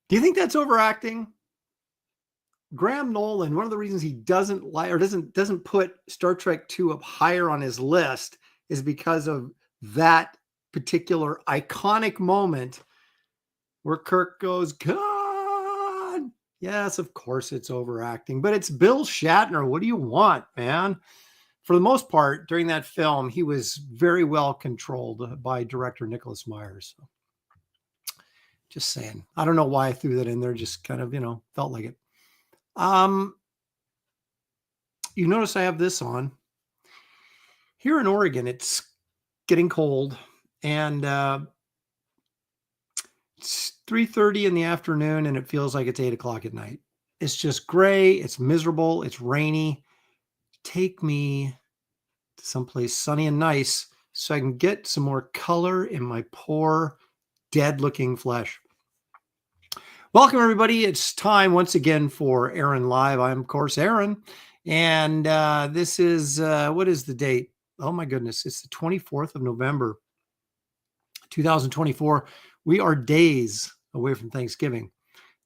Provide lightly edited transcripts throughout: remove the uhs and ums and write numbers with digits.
Do you think that's overacting? Graham Nolan, one of the reasons he doesn't like or doesn't put Star Trek II up higher on his list is because of that particular iconic moment where Kirk goes, God. Yes, of course it's overacting, but it's Bill Shatner. What do you want, man? For the most part, during that film, he was very well controlled by director Nicholas Myers. So, just saying. I don't know why I threw that in there. Just kind of, felt like it. You notice I have this on. Here in Oregon, it's getting cold, and it's 3:30 in the afternoon, and it feels like it's 8 o'clock at night. It's just gray. It's miserable. It's rainy. Take me to someplace sunny and nice so I can get some more color in my poor, dead-looking flesh. Welcome, everybody. It's time once again for Aaron Live. I'm, of course, Aaron, and this is, what is the date? Oh, my goodness. It's the 24th of November, 2024. We are days away from Thanksgiving.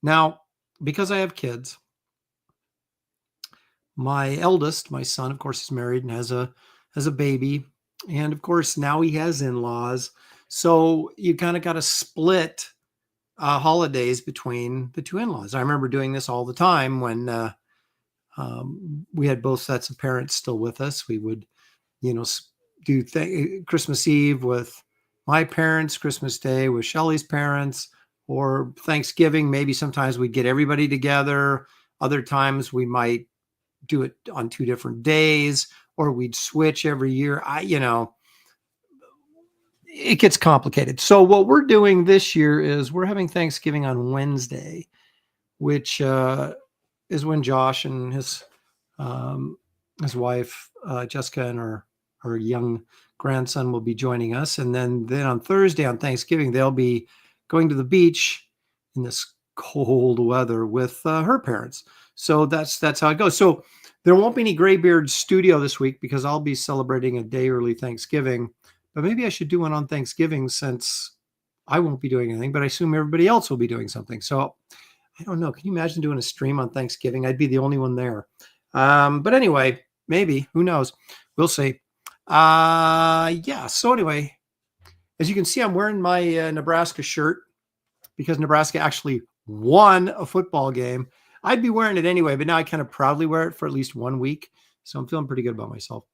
Now, because I have kids, my eldest, my son, of course, is married and has a baby. And of course, now he has in-laws. So you kind of got to split holidays between the two in-laws. I remember doing this all the time when we had both sets of parents still with us. We would, do Christmas Eve with my parents, Christmas Day with Shelly's parents, or Thanksgiving. Maybe sometimes we'd get everybody together. Other times we might do it on 2 different days, or we'd switch every year. It gets complicated. So what we're doing this year is we're having Thanksgiving on Wednesday, which is when Josh and his wife, Jessica, and our young grandson will be joining us. And then on Thursday, on Thanksgiving, they'll be going to the beach in this cold weather with her parents. So that's how it goes. So there won't be any Graybeard studio this week because I'll be celebrating a day early Thanksgiving. But maybe I should do one on Thanksgiving since I won't be doing anything, but I assume everybody else will be doing something. So I don't know. Can you imagine doing a stream on Thanksgiving? I'd be the only one there. But anyway, maybe. Who knows? We'll see. Yeah. So anyway, as you can see, I'm wearing my Nebraska shirt because Nebraska actually won a football game. I'd be wearing it anyway, but now I kind of proudly wear it for at least 1 week. So I'm feeling pretty good about myself.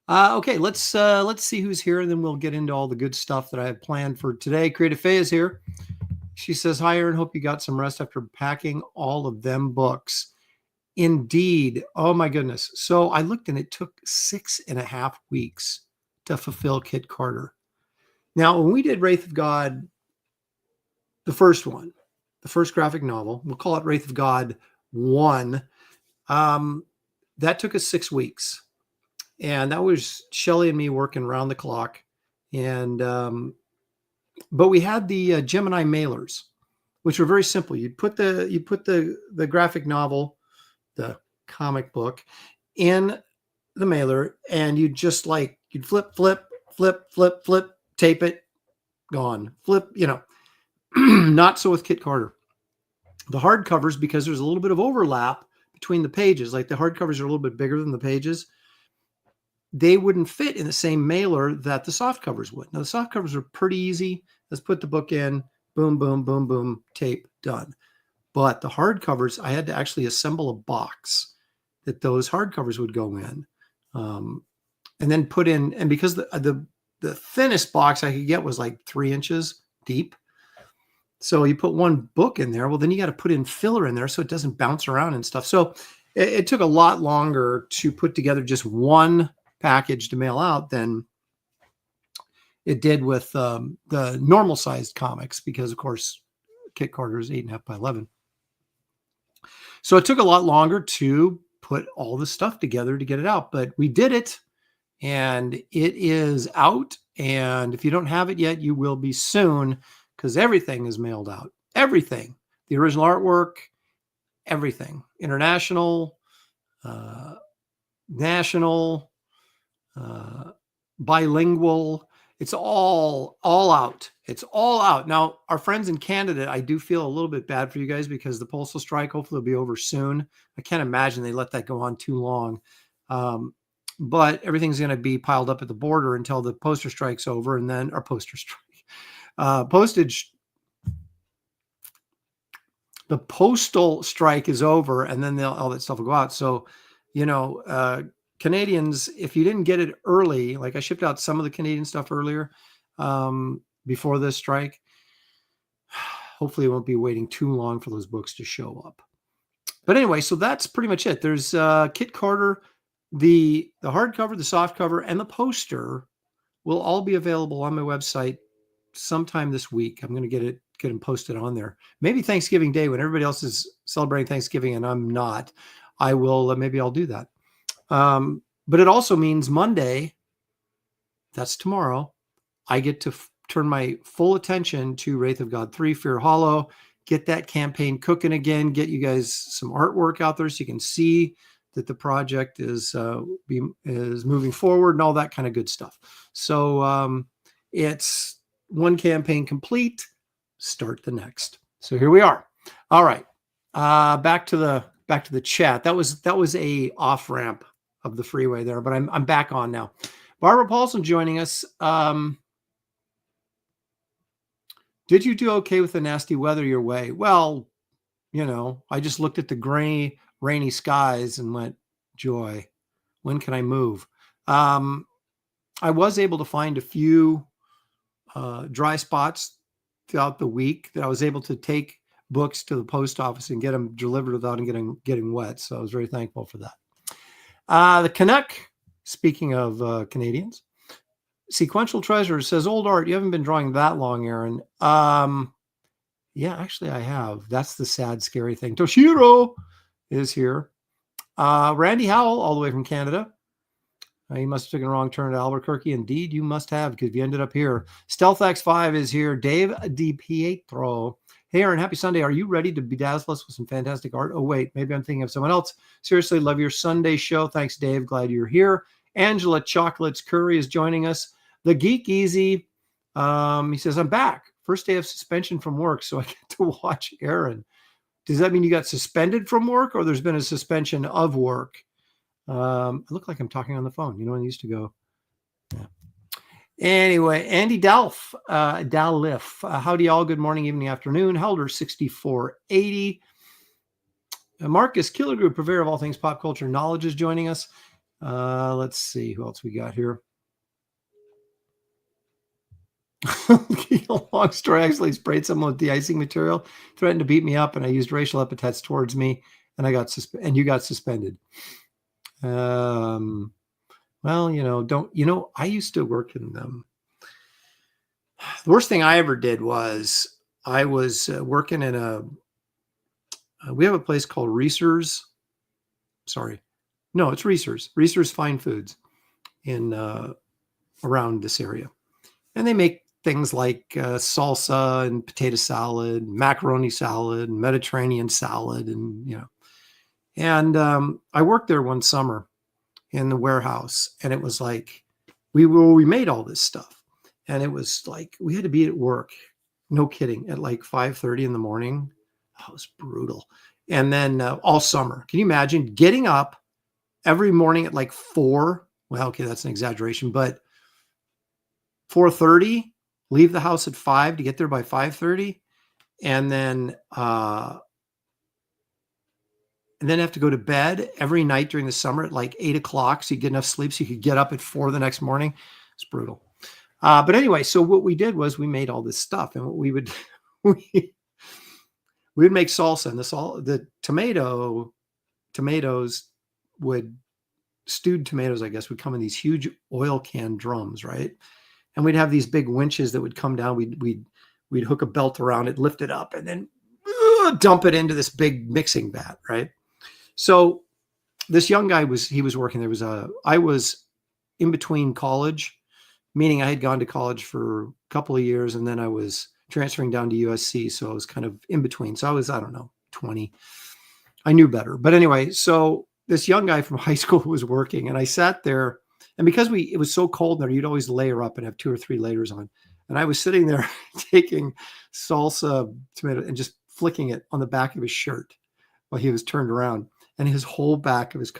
Okay, let's see who's here, and then we'll get into all the good stuff that I have planned for today. Creative Faye is here. She says, hi, Aaron. Hope you got some rest after packing all of them books. Indeed. Oh, my goodness. So I looked, and it took 6.5 weeks to fulfill Kit Carter. Now, when we did Wraith of God, the first one, the first graphic novel, we'll call it Wraith of God 1, that took us 6 weeks. And that was Shelley and me working around the clock. And but we had the Gemini mailers, which were very simple. You put the graphic novel, the comic book, in the mailer, and you'd flip, tape it, gone. Flip, Not so with Kit Carter. The hardcovers, because there's a little bit of overlap between the pages, like the hardcovers are a little bit bigger than the pages, they wouldn't fit in the same mailer that the soft covers would. Now, the soft covers are pretty easy. Let's put the book in, boom, boom, boom, boom, tape, done. But the hardcovers, I had to actually assemble a box that those hardcovers would go in, and then put in. And because the thinnest box I could get was like 3 inches deep, so you put one book in there. Well, then you got to put in filler in there so it doesn't bounce around and stuff. So it took a lot longer to put together just one package to mail out than it did with the normal sized comics, because of course Kit Carter is 8.5 by 11. So it took a lot longer to put all the stuff together to get it out, but we did it, and it is out. And if you don't have it yet, you will be soon, because everything is mailed out. Everything, the original artwork, everything, international, national, bilingual, it's all out. It's all out. Now, our friends in Canada, I do feel a little bit bad for you guys because the postal strike hopefully will be over soon. I can't imagine they let that go on too long. But everything's going to be piled up at the border until the poster strike's over, and then our postage. The postal strike is over, and then all that stuff will go out. So, Canadians, if you didn't get it early, like I shipped out some of the Canadian stuff earlier, before this strike, hopefully it won't be waiting too long for those books to show up. But anyway, so that's pretty much it. There's Kit Carter, the hardcover, the softcover, and the poster will all be available on my website sometime this week. I'm going to get them posted on there. Maybe Thanksgiving Day when everybody else is celebrating Thanksgiving and I'm not. I will. Maybe I'll do that. But it also means Monday, that's tomorrow, I get to turn my full attention to Wraith of God 3, Fear Hollow, get that campaign cooking again, get you guys some artwork out there so you can see that the project is moving forward and all that kind of good stuff. So it's one campaign complete, start the next. So here we are. All right. Back to the chat. That was a off ramp of the freeway there, but I'm back on now. Barbara Paulson joining us. Did you do okay with the nasty weather your way? Well, I just looked at the gray, rainy skies and went, joy. When can I move? I was able to find a few dry spots throughout the week that I was able to take books to the post office and get them delivered without getting wet. So I was very thankful for that. The Canuck, speaking of Canadians, Sequential Treasure says, old art, you haven't been drawing that long, Aaron. Yeah, actually I have. That's the sad, scary thing. Toshiro is here. Randy Howell, all the way from Canada. You must have taken a wrong turn to Albuquerque. Indeed, you must have, because you ended up here. Stealth X5 is here. Dave DiPietro. Hey, Aaron, happy Sunday. Are you ready to bedazzle us with some fantastic art? Oh, wait, maybe I'm thinking of someone else. Seriously, love your Sunday show. Thanks, Dave. Glad you're here. Angela Chocolates Curry is joining us. The Geek Easy, he says, I'm back. First day of suspension from work, so I get to watch Aaron. Does that mean you got suspended from work, or there's been a suspension of work? I look like I'm talking on the phone. When I used to go. Yeah. Anyway, Andy Dalf, howdy all. Good morning, evening, afternoon. Helder 6480. Marcus Killigrew, purveyor of all things pop culture knowledge, is joining us. Let's see who else we got here. Long story. Actually sprayed someone with de-icing material, threatened to beat me up, and I used racial epithets towards me, and I got and you got suspended. Well, I used to work in them. The worst thing I ever did was I was working in we have a place called Reese's. Sorry. No, it's Reese's. Reese's Fine Foods in around this area. And they make things like salsa and potato salad, macaroni salad, Mediterranean salad, and And I worked there one summer in the warehouse, and it was like we made all this stuff, and it was like we had to be at work, no kidding, at like 5:30 in the morning. Oh, it was brutal. And then all summer, can you imagine getting up every morning at like 4? Well, okay, that's an exaggeration, but 4:30, leave the house at 5 to get there by 5:30, and then have to go to bed every night during the summer at like 8 o'clock so you get enough sleep so you could get up at 4 the next morning. It's brutal. But anyway, so what we did was we made all this stuff, and what we would we would make salsa, and the tomatoes stewed tomatoes, I guess, would come in these huge oil can drums, right? And we'd have these big winches that would come down. We'd hook a belt around it, lift it up, and then dump it into this big mixing vat, right? So this young guy was working. I was in between college, meaning I had gone to college for a couple of years, and then I was transferring down to USC. So I was kind of in between. So I was, 20. I knew better. But anyway, so this young guy from high school was working, and I sat there, and because it was so cold there, you'd always layer up and have 2 or 3 layers on. And I was sitting there taking salsa tomato and just flicking it on the back of his shirt while he was turned around, and his whole back of his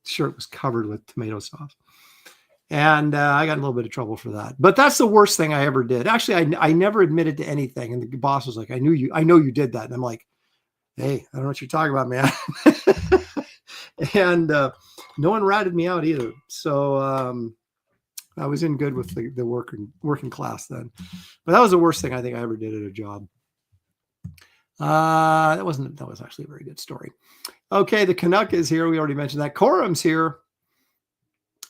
shirt was covered with tomato sauce. And I got in a little bit of trouble for that. But that's the worst thing I ever did. Actually, I never admitted to anything. And the boss was like, I know you did that. And I'm like, hey, I don't know what you're talking about, man. And no one ratted me out either. So I was in good with the working class then. But that was the worst thing I think I ever did at a job. That was actually a very good story. Okay, the Canuck is here. We already mentioned that. Quorum's here.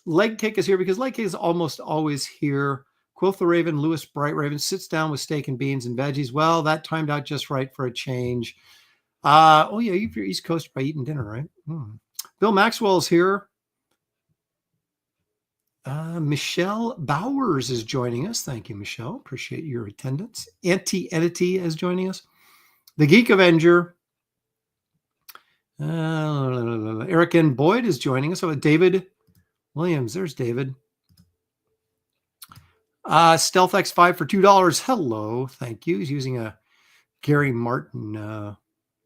Leg Kick is here because Leg Kick is almost always here. Quilth the Raven, Lewis Bright Raven sits down with steak and beans and veggies. Well, that timed out just right for a change. Oh yeah, you're East Coast by eating dinner, right? Bill Maxwell's here. Michelle Bowers is joining us. Thank you, Michelle. Appreciate your attendance. Anti-Entity is joining us. The Geek Avenger. Eric N. Boyd is joining us. So David Williams. There's David. Stealth X5 for $2. Hello. Thank you. He's using a Gary Martin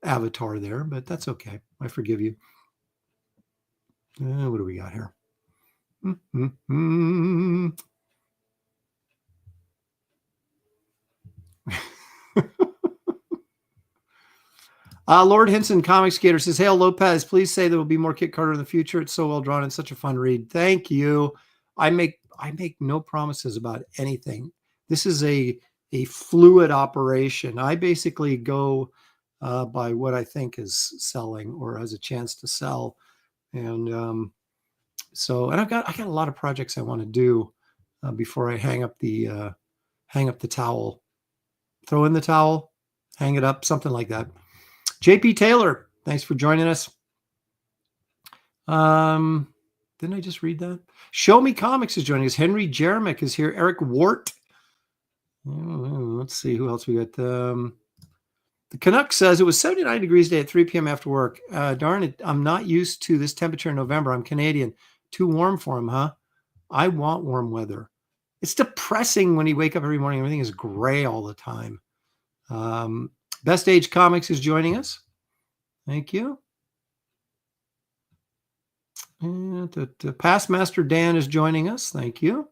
avatar there, but that's okay. I forgive you. What do we got here? Lord Hinson, Comic Skater, says, Hail Lopez, please say there will be more Kit Carter in the future. It's so well drawn and such a fun read. Thank you. I make no promises about anything. This is a fluid operation. I basically go by what I think is selling or has a chance to sell. And and I've got a lot of projects I want to do before I hang up the towel. Throw in the towel, hang it up, something like that. JP Taylor, thanks for joining us. Didn't I just read that? Show Me Comics is joining us. Henry Jeremick is here. Eric Wart. Let's see who else we got. The Canuck says it was 79 degrees today at 3 p.m. after work. Darn it, I'm not used to this temperature in November. I'm Canadian. Too warm for him, huh? I want warm weather. It's depressing when you wake up every morning. Everything is gray all the time. Best Age Comics is joining us. Thank you. And the Past Master Dan is joining us. Thank you.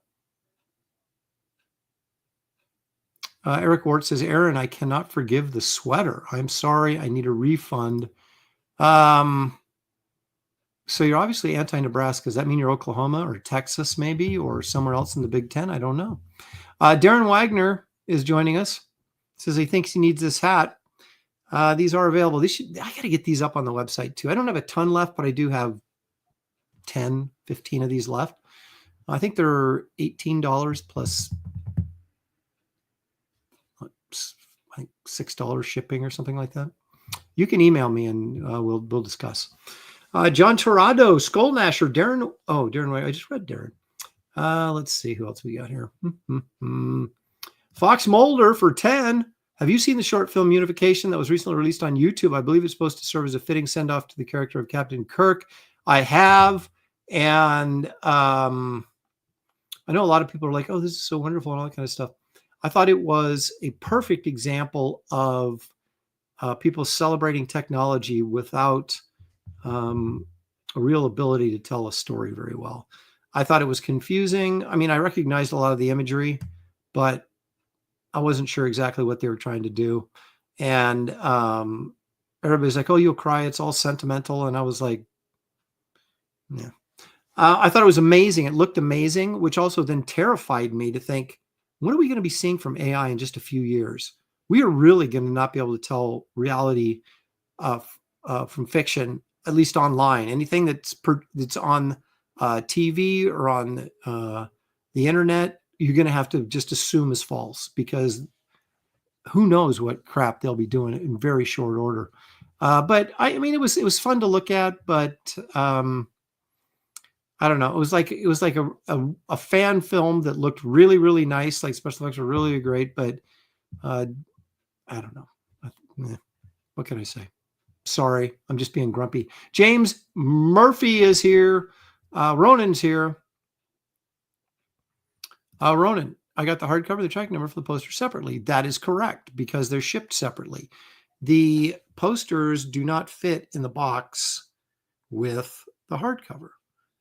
Eric Ward says, Aaron, I cannot forgive the sweater. I'm sorry. I need a refund. So you're obviously anti-Nebraska. Does that mean you're Oklahoma or Texas maybe or somewhere else in the Big Ten? I don't know. Darren Wagner is joining us. Says he thinks he needs this hat. These are available. I got to get these up on the website too. I don't have a ton left, but I do have 10, 15 of these left. I think they're $18 plus I think $6 shipping or something like that. You can email me and we'll discuss. John Torado, Skull Nasher, Darren. Oh, Darren White. I just read Darren. Let's see who else we got here. Fox Mulder for 10. Have you seen the short film Unification that was recently released on YouTube? I believe it's supposed to serve as a fitting send-off to the character of Captain Kirk. I have, and I know a lot of people are like, oh, this is so wonderful and all that kind of stuff. I thought it was a perfect example of people celebrating technology without a real ability to tell a story very well. I thought it was confusing. I mean, I recognized a lot of the imagery, but I wasn't sure exactly what they were trying to do. And everybody's like, oh, you'll cry. It's all sentimental. And I was like, yeah. I thought it was amazing. It looked amazing, which also then terrified me to think, what are we going to be seeing from AI in just a few years? We are really going to not be able to tell reality from fiction, at least online. Anything that's on TV or on the internet, you're going to have to just assume is false because who knows what crap they'll be doing in very short order. But I mean, it was fun to look at, but I don't know. It was like a fan film that looked really, really nice. Like special effects were really great, but I don't know. What can I say? Sorry, I'm just being grumpy. James Murphy is here. Ronan's here. Ronan, I got the hardcover, the tracking number for the poster separately. That is correct because they're shipped separately. The posters do not fit in the box with the hardcover,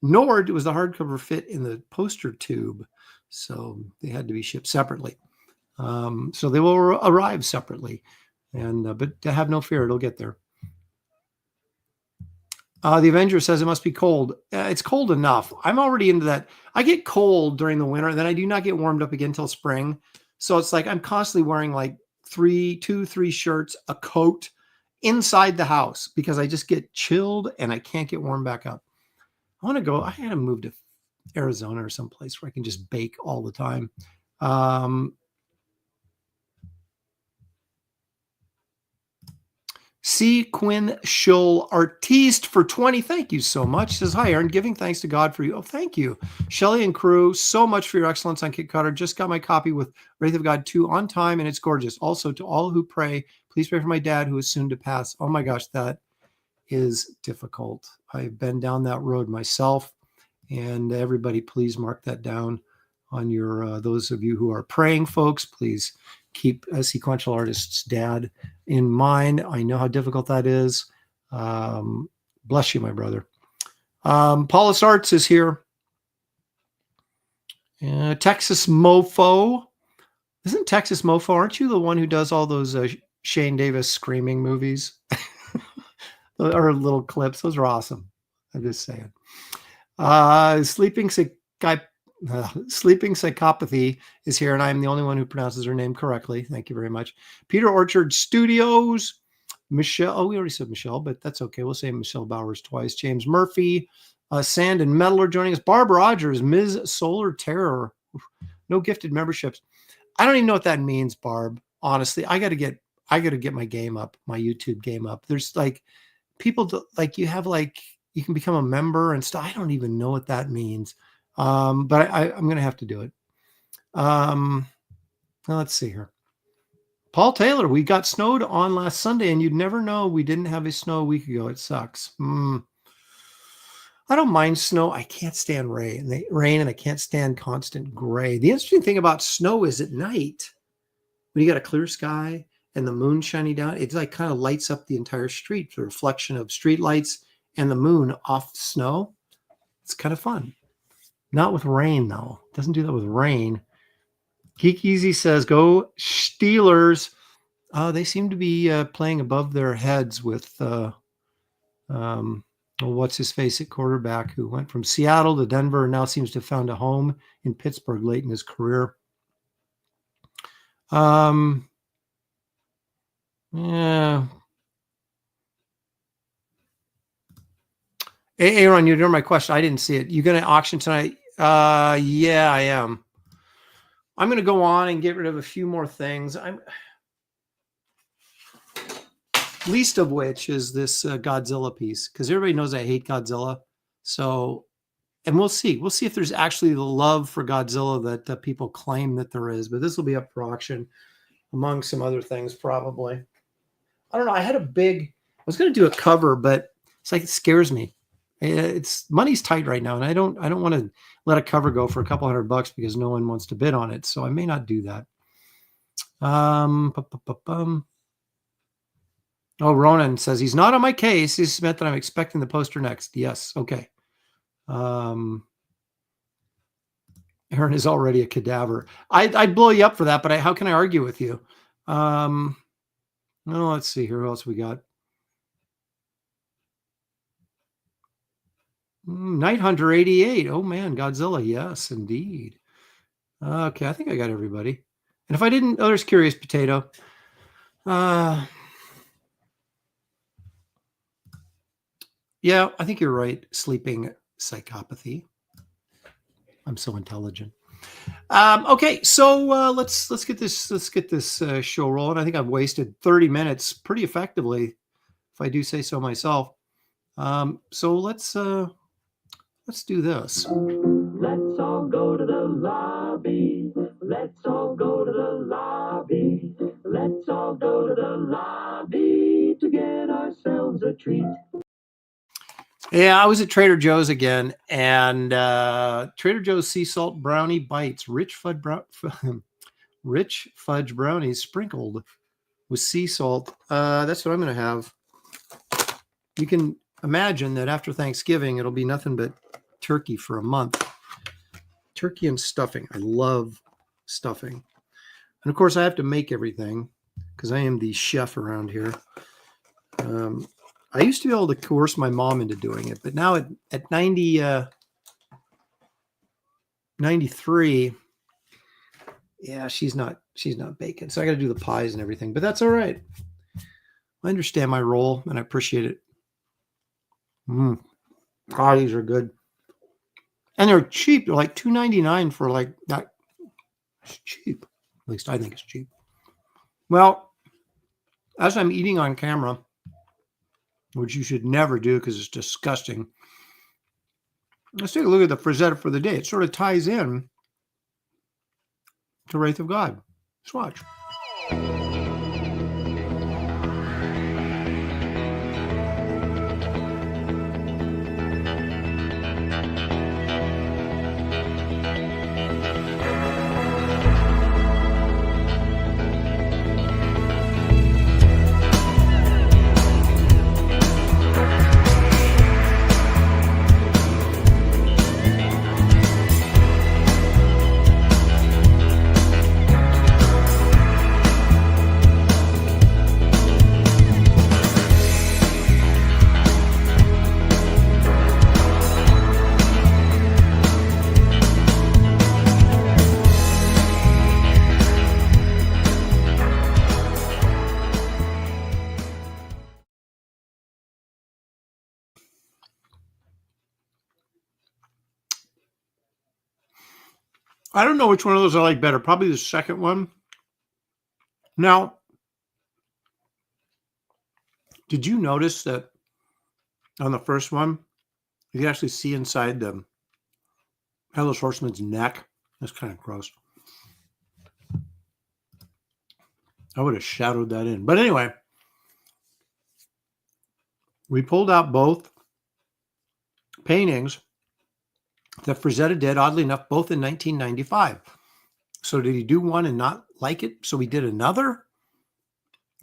nor was the hardcover fit in the poster tube. So they had to be shipped separately. So they will arrive separately. And but have no fear, it'll get there. The Avenger says it must be cold. It's cold enough. I'm already into that. I get cold during the winter, then I do not get warmed up again until spring. So it's like I'm constantly wearing like 3 shirts, a coat inside the house because I just get chilled and I can't get warm back up. I want to go. I had to move to Arizona or someplace where I can just bake all the time. C. Quinn Schull Artiste for 20. Thank you so much. He says, hi, Aaron. Giving thanks to God for you. Oh, thank you. Shelley and crew, so much for your excellence on Kit Cutter. Just got my copy with Wraith of God 2 on time, and it's gorgeous. Also, to all who pray, please pray for my dad who is soon to pass. Oh my gosh, that is difficult. I've been down that road myself, and everybody, please mark that down on your, those of you who are praying, folks, please keep a Sequential Artist's dad in mind. I know how difficult that is. Bless you, my brother. Paulus Arts is here. Texas Mofo. Isn't Texas Mofo? Aren't you the one who does all those Shane Davis screaming movies? Or little clips. Those are awesome. I'm just saying. Sleeping Psychopathy is here, and I'm the only one who pronounces her name correctly. Thank you very much. Peter Orchard Studios. Michelle. Oh, we already said Michelle, but that's okay. We'll say Michelle Bowers twice. James Murphy. Sand and Metal are joining us. Barb Rogers. Ms. Solar Terror. No gifted memberships. I don't even know what that means, Barb. Honestly, I got to get my game up, my YouTube game up. There's like people like you have like you can become a member and stuff. I don't even know what that means. But I'm going to have to do it. Well, let's see here. Paul Taylor, we got snowed on last Sunday, and you'd never know we didn't have a snow a week ago. It sucks. I don't mind snow. I can't stand rain, and I can't stand constant gray. The interesting thing about snow is at night, when you got a clear sky and the moon shining down, it like kind of lights up the entire street. The reflection of street lights and the moon off the snow. It's kind of fun. Not with rain, though. Doesn't do that with rain. Geek Easy says, go Steelers. They seem to be playing above their heads with what's his face at quarterback, who went from Seattle to Denver and now seems to have found a home in Pittsburgh late in his career. Yeah. Hey, Aaron, you heard my question. I didn't see it. You going to auction tonight? Yeah, I am. I'm going to go on and get rid of a few more things. Least of which is this Godzilla piece, because everybody knows I hate Godzilla. So, and we'll see. We'll see if there's actually the love for Godzilla that people claim that there is. But this will be up for auction, among some other things, probably. I don't know. I was going to do a cover, but it's like it scares me. It's money's tight right now, and I don't want to let a cover go for a couple $100 because no one wants to bid on it. So I may not do that. Oh, Ronan says he's not on my case. This meant that I'm expecting the poster next. Yes. Okay. Aaron is already a cadaver. I'd blow you up for that, but how can I argue with you? Let's see here. Who else we got? Night Hunter 88. Oh man, Godzilla. Yes, indeed. Okay, I think I got everybody. And if I didn't, there's Curious Potato. Yeah, I think you're right. Sleeping Psychopathy. I'm so intelligent. Okay, so let's get this show rolling. I think I've wasted 30 minutes pretty effectively, if I do say so myself. So let's do this. Let's all go to the lobby. Let's all go to the lobby. Let's all go to the lobby to get ourselves a treat. Yeah, I was at Trader Joe's again, and Trader Joe's sea salt brownie bites, rich fudge brownies sprinkled with sea salt. That's what I'm going to have. You can imagine that after Thanksgiving, it'll be nothing but turkey for a month. Turkey and stuffing. I love stuffing. And of course, I have to make everything because I am the chef around here. I used to be able to coerce my mom into doing it, but now at 93, yeah, she's not baking. So I got to do the pies and everything, but that's all right. I understand my role and I appreciate it. God, these are good. And they're cheap. They're like $2.99 for like that. It's cheap. At least I think it's cheap. Well, as I'm eating on camera, which you should never do because it's disgusting, let's take a look at the Frazetta for the day. It sort of ties in to Wraith of God. Let's watch. I don't know which one of those I like better. Probably the second one. Now, did you notice that on the first one, you can actually see inside the Headless Horseman's neck? That's kind of gross. I would have shadowed that in. But anyway, we pulled out both paintings that Frazetta did, oddly enough, both in 1995. So did he do one and not like it? So we did another?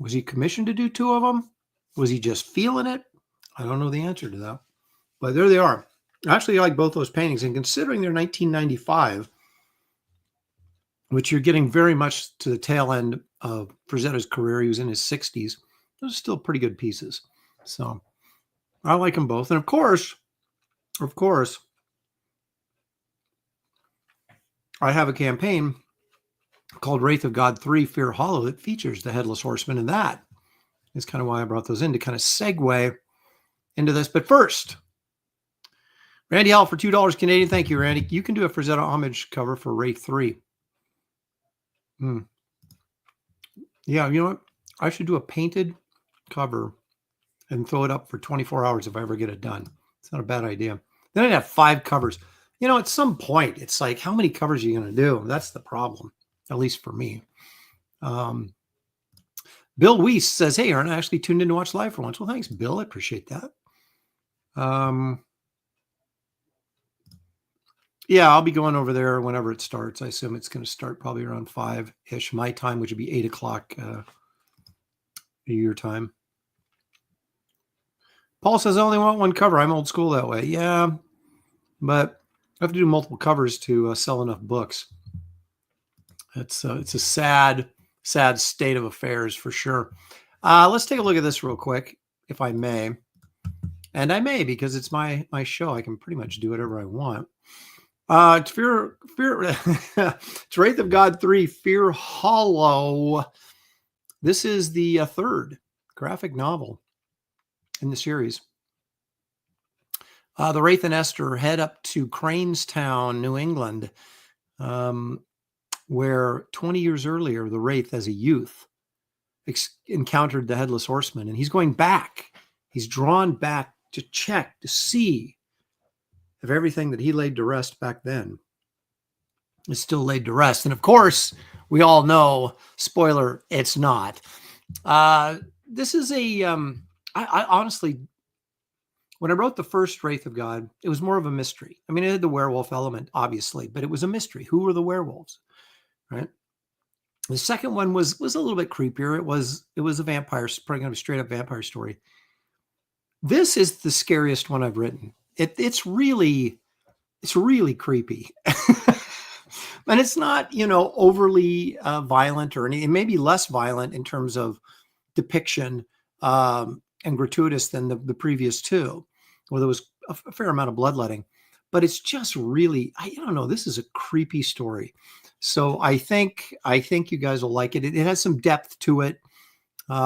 Was he commissioned to do two of them? Was he just feeling it? I don't know the answer to that. But there they are. Actually, I like both those paintings. And considering they're 1995, which you're getting very much to the tail end of Frazetta's career, he was in his 60s, those are still pretty good pieces. So I like them both. And of course, I have a campaign called Wraith of God 3 Fear Hollow that features the Headless Horseman, and that is kind of why I brought those in to kind of segue into this. But first, Randy Howell for $2 Canadian. Thank you, Randy. You can do a Frazetta homage cover for Wraith 3. Yeah, you know what? I should do a painted cover and throw it up for 24 hours if I ever get it done. It's not a bad idea. Then I'd have 5 covers. You know, at some point, it's like, how many covers are you going to do? That's the problem, at least for me. Bill Weiss says, hey, Aaron, I actually tuned in to watch live for once. Well, thanks, Bill. I appreciate that. Yeah, I'll be going over there whenever it starts. I assume it's going to start probably around 5-ish my time, which would be 8 o'clock your time. Paul says, I only want one cover. I'm old school that way. Yeah, but I have to do multiple covers to sell enough books. It's a sad state of affairs for sure. Let's take a look at this real quick, if I may. And I may, because it's my show. I can pretty much do whatever I want. It's it's Wraith of God 3, Fear Hollow. This is the third graphic novel in the series. The Wraith and Esther head up to Cranestown, New England, where 20 years earlier, the Wraith, as a youth, encountered the Headless Horseman. And he's going back. He's drawn back to check, to see if everything that he laid to rest back then is still laid to rest. And of course, we all know, spoiler, it's not. This is I honestly, when I wrote the first Wraith of God, it was more of a mystery. I mean, it had the werewolf element, obviously, but it was a mystery. Who were the werewolves, right? The second one was a little bit creepier. It was a vampire, kind of a straight up vampire story. This is the scariest one I've written. It's really creepy. And it's not, overly violent or any. It may be less violent in terms of depiction and gratuitous than the previous two, where there was a fair amount of bloodletting. But it's just really, I don't know. This is a creepy story. So I think you guys will like it. It has some depth to it.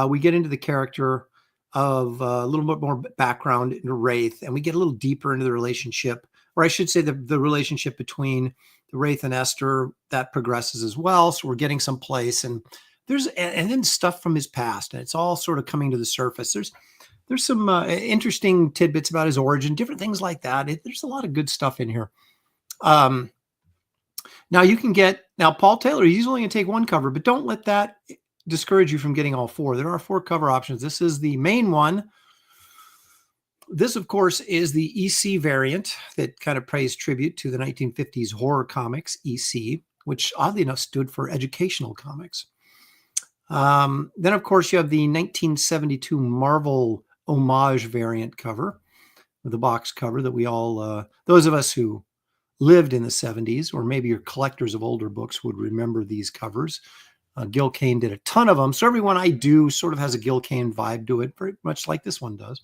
We get into the character of a little bit more background into Wraith, and we get a little deeper into the relationship, or I should say the relationship between the Wraith and Esther, that progresses as well. So we're getting someplace, and then stuff from his past, and it's all sort of coming to the surface. There's some interesting tidbits about his origin, different things like that. There's a lot of good stuff in here. Now you can get, Paul Taylor, he's only going to take one cover, but don't let that discourage you from getting all four. There are 4 cover options. This is the main one. This, of course, is the EC variant that kind of pays tribute to the 1950s horror comics, EC, which oddly enough stood for educational comics. Then, of course, you have the 1972 Marvel homage variant cover, with the box cover that we all, those of us who lived in the 70s, or maybe you're collectors of older books, would remember these covers. Gil Kane did a ton of them. So everyone I do sort of has a Gil Kane vibe to it, very much like this one does.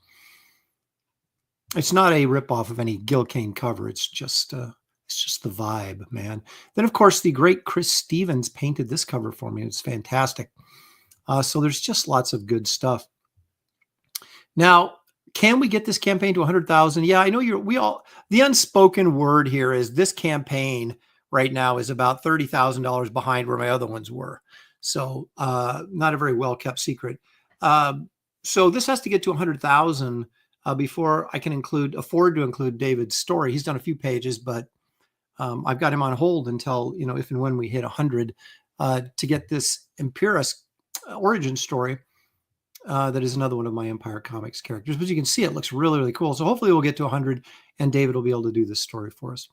It's not a ripoff of any Gil Kane cover. It's just the vibe, man. Then, of course, the great Chris Stevens painted this cover for me. It's fantastic. So there's just lots of good stuff. Now, can we get this campaign to 100,000? Yeah, I know the unspoken word here is this campaign right now is about $30,000 behind where my other ones were. So not a very well-kept secret. So this has to get to 100,000 before I can afford to include David's story. He's done a few pages, but I've got him on hold until, if and when we hit 100 to get this Empirus origin story. That is another one of my Empire Comics characters. But you can see it looks really, really cool. So hopefully we'll get to 100 and David will be able to do this story for us.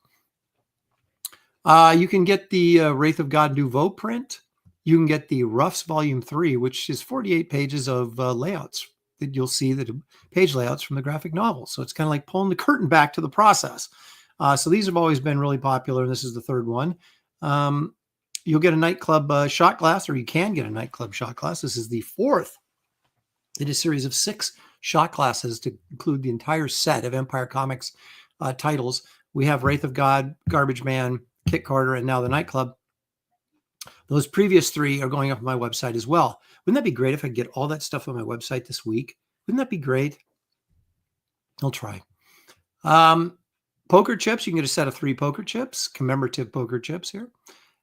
You can get the Wraith of God Nouveau print. You can get the Roughs Volume 3, which is 48 pages of layouts. That you'll see the page layouts from the graphic novel. So it's kind of like pulling the curtain back to the process. So these have always been really popular. This is the 3rd one. You'll get a nightclub shot glass, or you can get a nightclub shot glass. This is the 4th in a series of 6 shot glasses to include the entire set of Empire Comics titles. We have Wraith of God, Garbage Man, Kit Carter, and now the Nightclub. Those previous 3 are going up on my website as well. Wouldn't that be great if I could get all that stuff on my website this week? Wouldn't that be great? I'll try. Poker chips, you can get a set of 3 poker chips, commemorative poker chips here.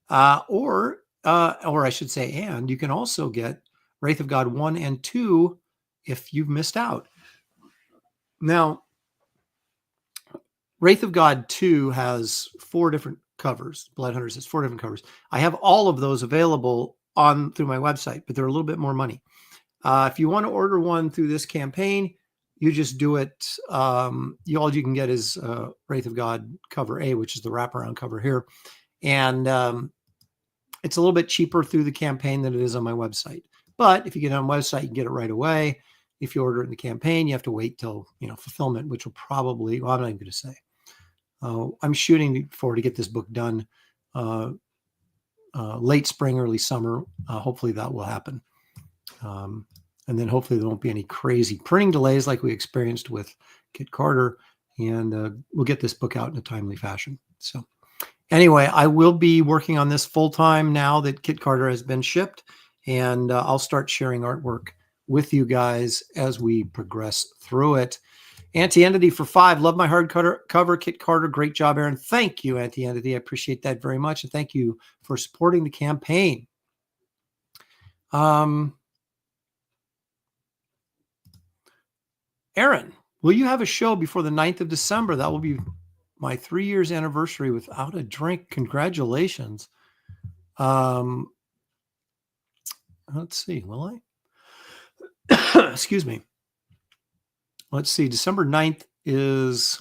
Or I should say, and you can also get Wraith of God 1 and 2 if you've missed out. Now, Wraith of God 2 has 4 different covers. Blood Hunters has 4 different covers. I have all of those available through my website, but they're a little bit more money. If you want to order one through this campaign, you just do it. All you can get is Wraith of God cover A, which is the wraparound cover here. And it's a little bit cheaper through the campaign than it is on my website. But if you get it on my website, you can get it right away. If you order it in the campaign, you have to wait till fulfillment, which will probably, I'm not even going to say. I'm shooting to get this book done late spring, early summer. Hopefully that will happen. And then hopefully there won't be any crazy printing delays like we experienced with Kit Carter. And we'll get this book out in a timely fashion. So anyway, I will be working on this full time now that Kit Carter has been shipped. And I'll start sharing artwork with you guys as we progress through it. Anti-Entity for 5. Love my hardcover. Kit Carter. Great job, Aaron. Thank you, Anti-Entity. I appreciate that very much. And thank you for supporting the campaign. Aaron, will you have a show before the 9th of December? That will be my 3 years anniversary without a drink. Congratulations. Let's see. Will I? Excuse me. Let's see. December 9th is,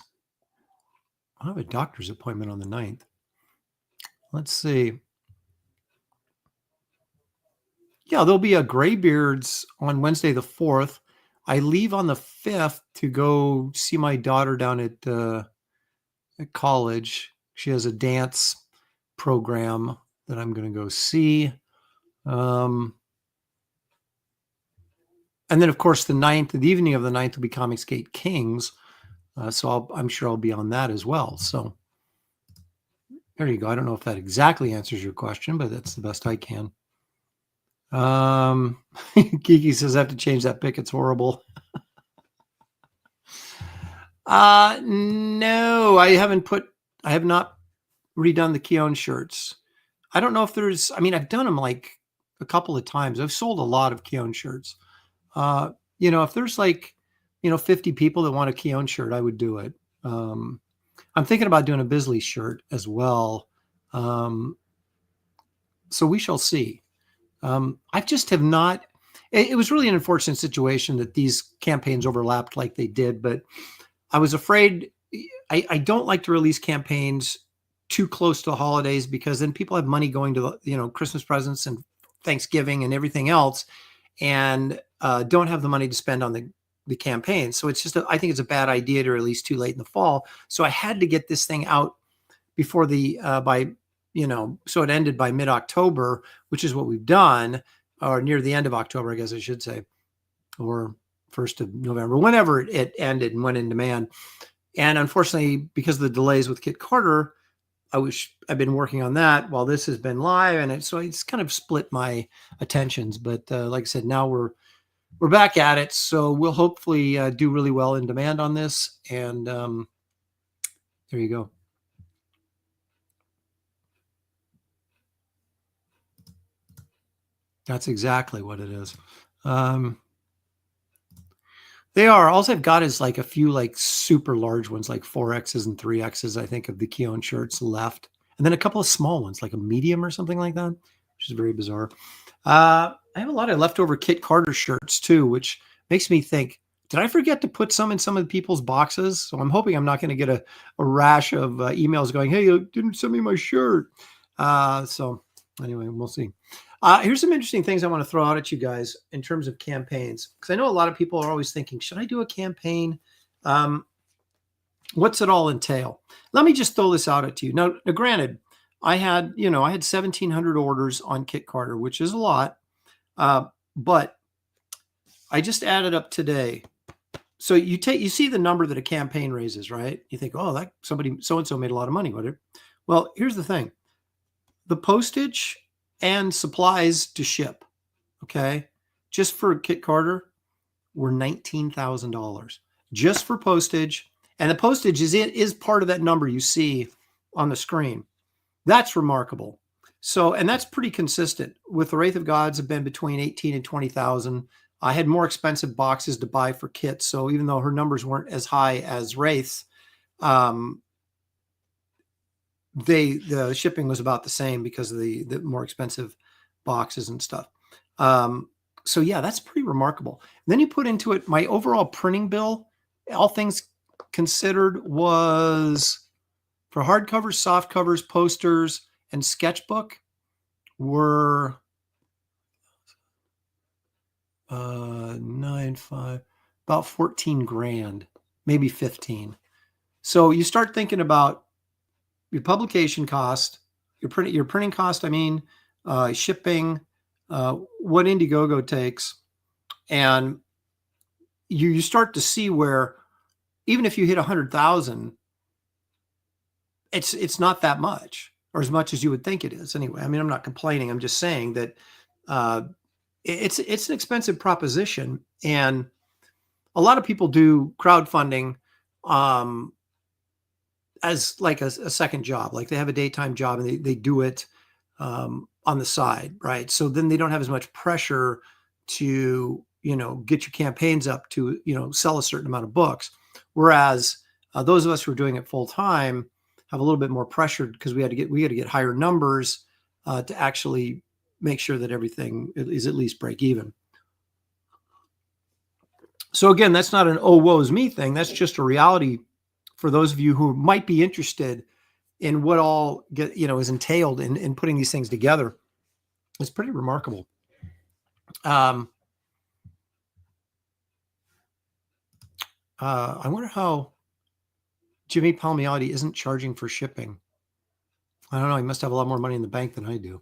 I have a doctor's appointment on the 9th. Let's see. Yeah, there'll be a Graybeards on Wednesday the 4th. I leave on the 5th to go see my daughter down at college. She has a dance program that I'm going to go see. And then, of course, the evening of the 9th will be Comicsgate Kings. So I'm sure I'll be on that as well. So there you go. I don't know if that exactly answers your question, but that's the best I can. Kiki says I have to change that pic. It's horrible. No, I have not redone the Keown shirts. I don't know if I've done them like a couple of times. I've sold a lot of Keown shirts. If there's 50 people that want a Keown shirt, I would do it. I'm thinking about doing a Bisley shirt as well. So we shall see. I just have not. It was really an unfortunate situation that these campaigns overlapped like they did, but I was afraid. I don't like to release campaigns too close to the holidays because then people have money going to Christmas presents and Thanksgiving and everything else, and don't have the money to spend on the campaign. So it's just I think it's a bad idea to release too late in the fall. So I had to get this thing out before so it ended by mid-October, which is what we've done, or near the end of October, I guess I should say, or 1st of November, whenever it ended and went in demand. And unfortunately, because of the delays with Kit Carter, I've been working on that while this has been live, and so it's kind of split my attentions. But like I said, now we're back at it, so we'll hopefully do really well in demand on this. And there you go. That's exactly what it is. They are. All I've got is like a few super large ones, like 4Xs and 3Xs, I think, of the Keown shirts left. And then a couple of small ones, like a medium or something like that, which is very bizarre. I have a lot of leftover Kit Carter shirts too, which makes me think, did I forget to put some in some of the people's boxes? So I'm hoping I'm not going to get a rash of emails going, hey, you didn't send me my shirt. So anyway, we'll see. Here's some interesting things I want to throw out at you guys in terms of campaigns, because I know a lot of people are always thinking, should I do a campaign? What's it all entail? Let me just throw this out at you. Now granted, I had 1,700 orders on Kit Carter, which is a lot, but I just added up today. So you see the number that a campaign raises, right? You think, oh, that somebody so-and-so made a lot of money with it. Well, here's the thing. The postage and supplies to ship, okay, just for Kit Carter were $19,000 just for postage. And the postage is part of that number you see on the screen. That's remarkable. So, and that's pretty consistent with the Wraith of Gods have been between 18 and 20,000. I had more expensive boxes to buy for kits. So even though her numbers weren't as high as Wraith's, the shipping was about the same because of the more expensive boxes and stuff. So yeah, that's pretty remarkable. And then you put into it my overall printing bill, all things considered, was for hardcovers, soft covers, posters, and sketchbook were about 14 grand, maybe 15. So you start thinking about your publication cost, your printing cost, shipping, what Indiegogo takes, and you start to see where even if you hit 100,000, it's not that much, or as much as you would think it is. Anyway, I'm not complaining. I'm just saying that it's an expensive proposition, and a lot of people do crowdfunding as like a second job. Like they have a daytime job and they do it on the side, right? So then they don't have as much pressure to, get your campaigns up to, sell a certain amount of books. Whereas those of us who are doing it full time have a little bit more pressure because we got to get higher numbers to actually make sure that everything is at least break even. So again, that's not an oh woe is me thing. That's just a reality for those of you who might be interested in what all is entailed in putting these things together. It's pretty remarkable. I wonder how Jimmy Palmiotti isn't charging for shipping. I don't know. He must have a lot more money in the bank than I do.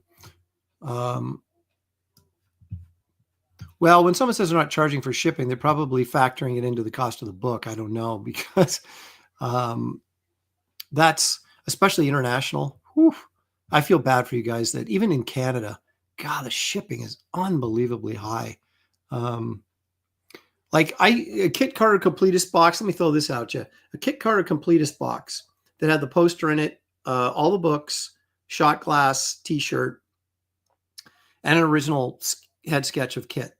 Well, when someone says they're not charging for shipping, they're probably factoring it into the cost of the book. I don't know, because that's especially international. Whew, I feel bad for you guys that even in Canada, God, the shipping is unbelievably high. Like a Kit Carter Completist box. Let me throw this out you. A Kit Carter Completist box that had the poster in it, all the books, shot glass, T-shirt, and an original head sketch of Kit.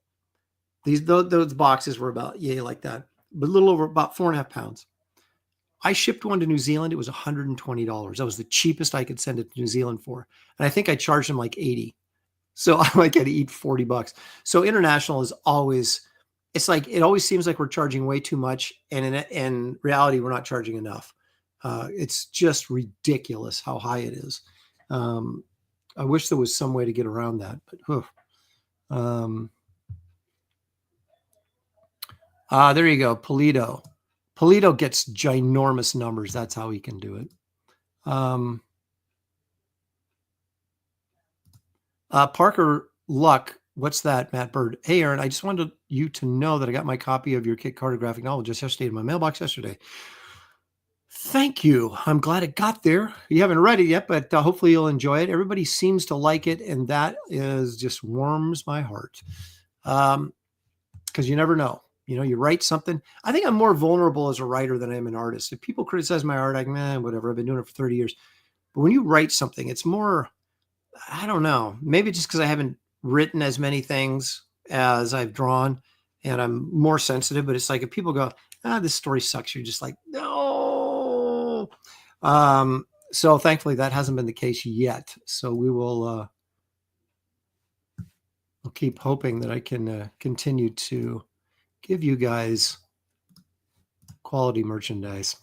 Those boxes were about like that, but a little over about 4.5 pounds. I shipped one to New Zealand. It was $120. That was the cheapest I could send it to New Zealand for, and I think I charged them like 80. So I might get to eat $40. So international is always. It's like it always seems like we're charging way too much, and in reality, we're not charging enough. It's just ridiculous how high it is. I wish there was some way to get around that, but there you go. Polito gets ginormous numbers. That's how he can do it. Parker Luck. What's that, Matt Bird? Hey, Aaron, I just wanted you to know that I got my copy of your Kit Carter graphic novel just yesterday in my mailbox yesterday. Thank you. I'm glad it got there. You haven't read it yet, but hopefully you'll enjoy it. Everybody seems to like it, and that is just warms my heart. Because you never know. You write something. I think I'm more vulnerable as a writer than I am an artist. If people criticize my art, whatever. I've been doing it for 30 years. But when you write something, it's more, I don't know, maybe just because I haven't written as many things as I've drawn and I'm more sensitive, but it's like if people go, this story sucks, you're just like, no. So thankfully that hasn't been the case yet. So we will we'll keep hoping that I can continue to give you guys quality merchandise.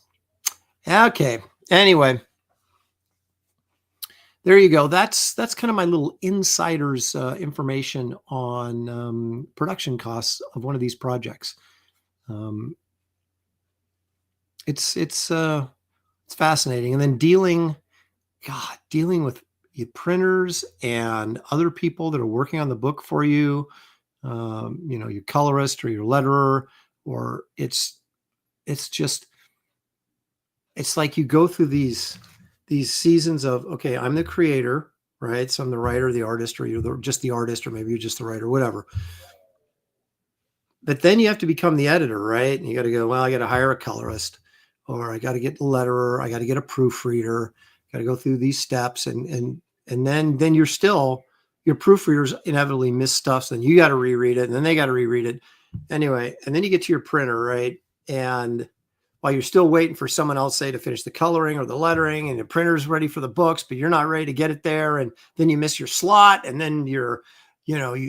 Okay. Anyway, there you go. That's kind of my little insider's information on production costs of one of these projects. It's fascinating, and then dealing with your printers and other people that are working on the book for you. Your colorist or your letterer, or it's like you go through these seasons of, okay, I'm the creator, right? So I'm the writer, the artist, or you're just the artist, or maybe you're just the writer, whatever. But then you have to become the editor, right? And you got to go, well, I got to hire a colorist, or I got to get the letterer, I got to get a proofreader, got to go through these steps, and then you're still, your proofreaders inevitably miss stuff, so then you got to reread it, and then they got to reread it. Anyway, and then you get to your printer, right? And while you're still waiting for someone else, say, to finish the coloring or the lettering, and the printer's ready for the books, but you're not ready to get it there, and then you miss your slot, and then you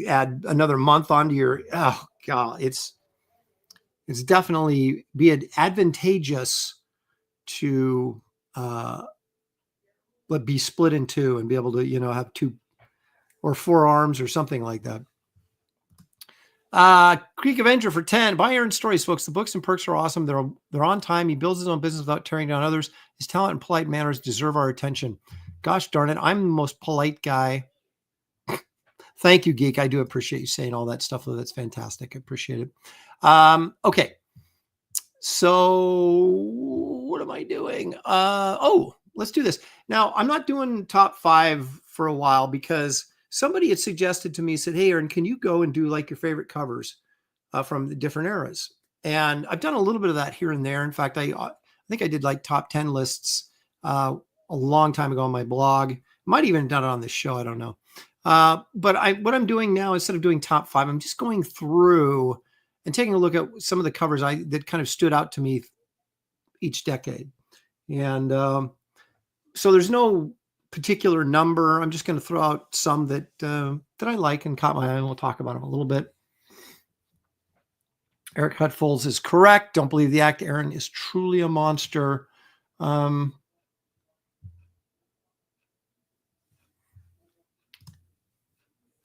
add another month onto your, oh God, it's definitely advantageous to be split in two and be able to, have 2 or 4 arms or something like that. Creek Avenger for 10. Buy Aaron's stories, folks. The books and perks are awesome. They're on time. He builds his own business without tearing down others. His talent and polite manners deserve our attention. Gosh darn it, I'm the most polite guy. Thank you, Geek. I do appreciate you saying all that stuff, though. That's fantastic. I appreciate it. Okay. So what am I doing? Let's do this. Now, I'm not doing top 5 for a while because somebody had suggested to me, said, hey, Aaron, can you go and do like your favorite covers from the different eras? And I've done a little bit of that here and there. In fact, I think I did like top 10 lists a long time ago on my blog. Might even have done it on this show. I don't know. But what I'm doing now, instead of doing top 5, I'm just going through and taking a look at some of the covers that kind of stood out to me each decade. And so there's no particular number. I'm just going to throw out some that I like and caught my eye, and we'll talk about them a little bit. Eric Hutfolds is correct. Don't believe the act. Aaron is truly a monster.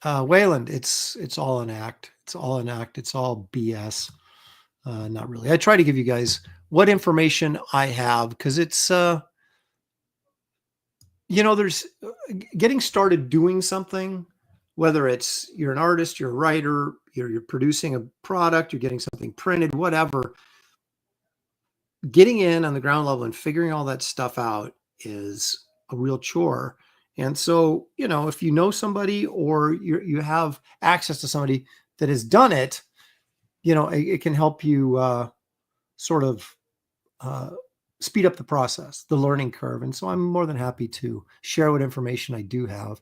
Wayland, it's all an act. It's all an act. It's all BS. Not really. I try to give you guys what information I have because it's there's getting started doing something, whether it's you're an artist, you're a writer, you're producing a product, you're getting something printed, whatever. Getting in on the ground level and figuring all that stuff out is a real chore. And so, if you know somebody or you have access to somebody that has done it, it can help you sort of speed up the process, the learning curve. And so I'm more than happy to share what information I do have.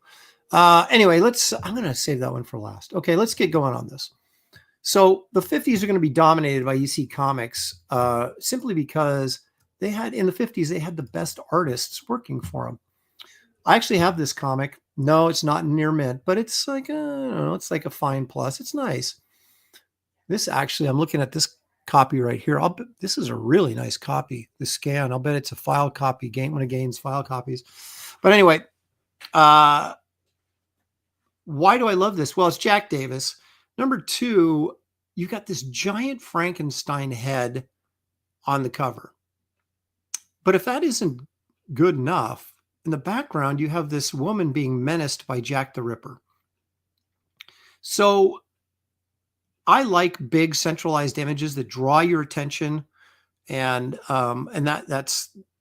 Anyway, I'm going to save that one for last. Okay, let's get going on this. So the 50s are going to be dominated by EC Comics simply because in the 50s, they had the best artists working for them. I actually have this comic. No, it's not near mint, but it's like, I don't know, it's like a fine plus. It's nice. This actually, I'm looking at this copy right here. This is a really nice copy, the scan. I'll bet it's a file copy, one of Gaines file copies. But anyway, why do I love this? Well, it's Jack Davis. Number two, you got this giant Frankenstein head on the cover. But if that isn't good enough, in the background, you have this woman being menaced by Jack the Ripper. So I like big centralized images that draw your attention, and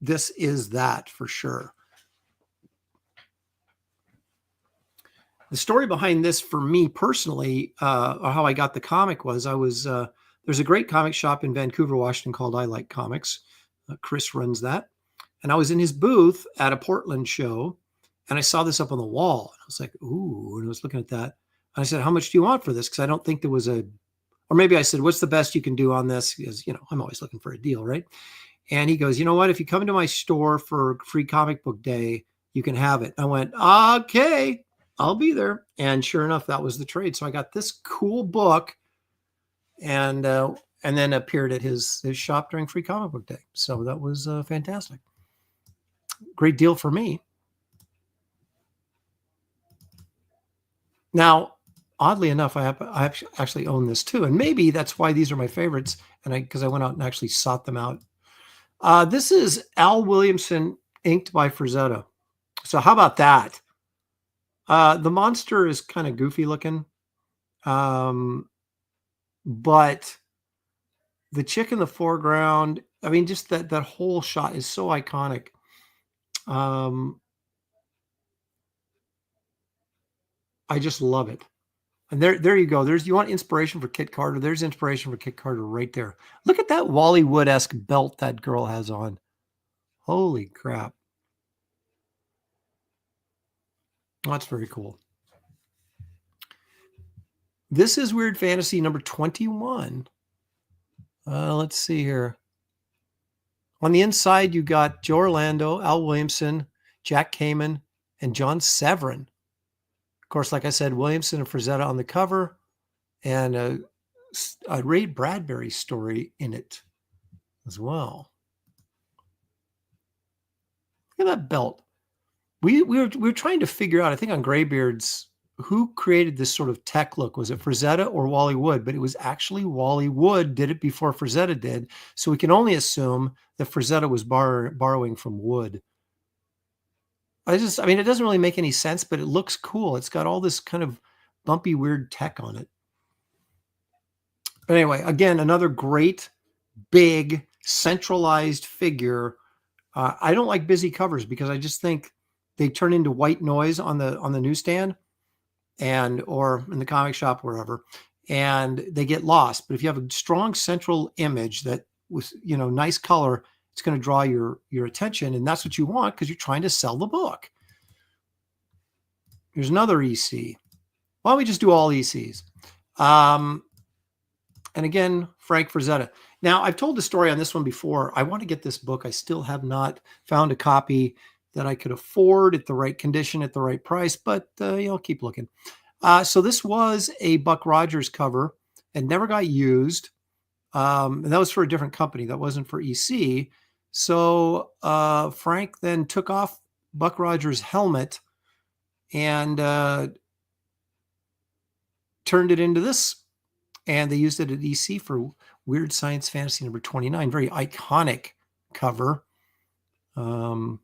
this is that for sure. The story behind this for me personally, or how I got the comic was there's a great comic shop in Vancouver, Washington called I Like Comics. Chris runs that. And I was in his booth at a Portland show and I saw this up on the wall. And I was like, ooh, and I was looking at that. And I said, how much do you want for this? Because I don't think there was or maybe I said, what's the best you can do on this? Because, I'm always looking for a deal, right? And he goes, you know what? If you come into my store for free comic book day, you can have it. I went, okay, I'll be there. And sure enough, that was the trade. So I got this cool book and then appeared at his shop during free comic book day. So that was fantastic. Great deal for me. Now, oddly enough, I actually own this too. And maybe that's why these are my favorites. And because I went out and actually sought them out. This is Al Williamson inked by Frazetta. So how about that? The monster is kind of goofy looking. But the chick in the foreground, I mean, just that whole shot is so iconic. I just love it. And there you go. You want inspiration for Kit Carter. There's inspiration for Kit Carter right there. Look at that Wally Wood-esque belt that girl has on. Holy crap. Oh, that's very cool. This is Weird Fantasy number 21. Let's see here. On the inside, you got Joe Orlando, Al Williamson, Jack Kamen, and John Severin. Of course, like I said, Williamson and Frazetta on the cover, and a Ray Bradbury story in it as well. Look at that belt. We were trying to figure out, I think on Graybeards, who created this sort of tech look. Was it Frazetta or Wally Wood? But it was actually Wally Wood did it before Frazetta did. So we can only assume that Frazetta was borrowing from Wood. I mean, it doesn't really make any sense, but it looks cool. It's got all this kind of bumpy, weird tech on it. But anyway, again, another great, big, centralized figure. I don't like busy covers because I just think they turn into white noise on the newsstand or in the comic shop, wherever, and they get lost. But if you have a strong central image that with nice color, it's going to draw your attention, and that's what you want because you're trying to sell the book. Here's another EC. Why don't we just do all ECs? And again, Frank Frazetta. Now, I've told the story on this one before. I want to get this book. I still have not found a copy that I could afford at the right condition, at the right price, but keep looking. So this was a Buck Rogers cover and never got used. And that was for a different company. That wasn't for EC. So Frank then took off Buck Rogers' helmet and turned it into this. And they used it at EC for Weird Science Fantasy number 29. Very iconic cover. I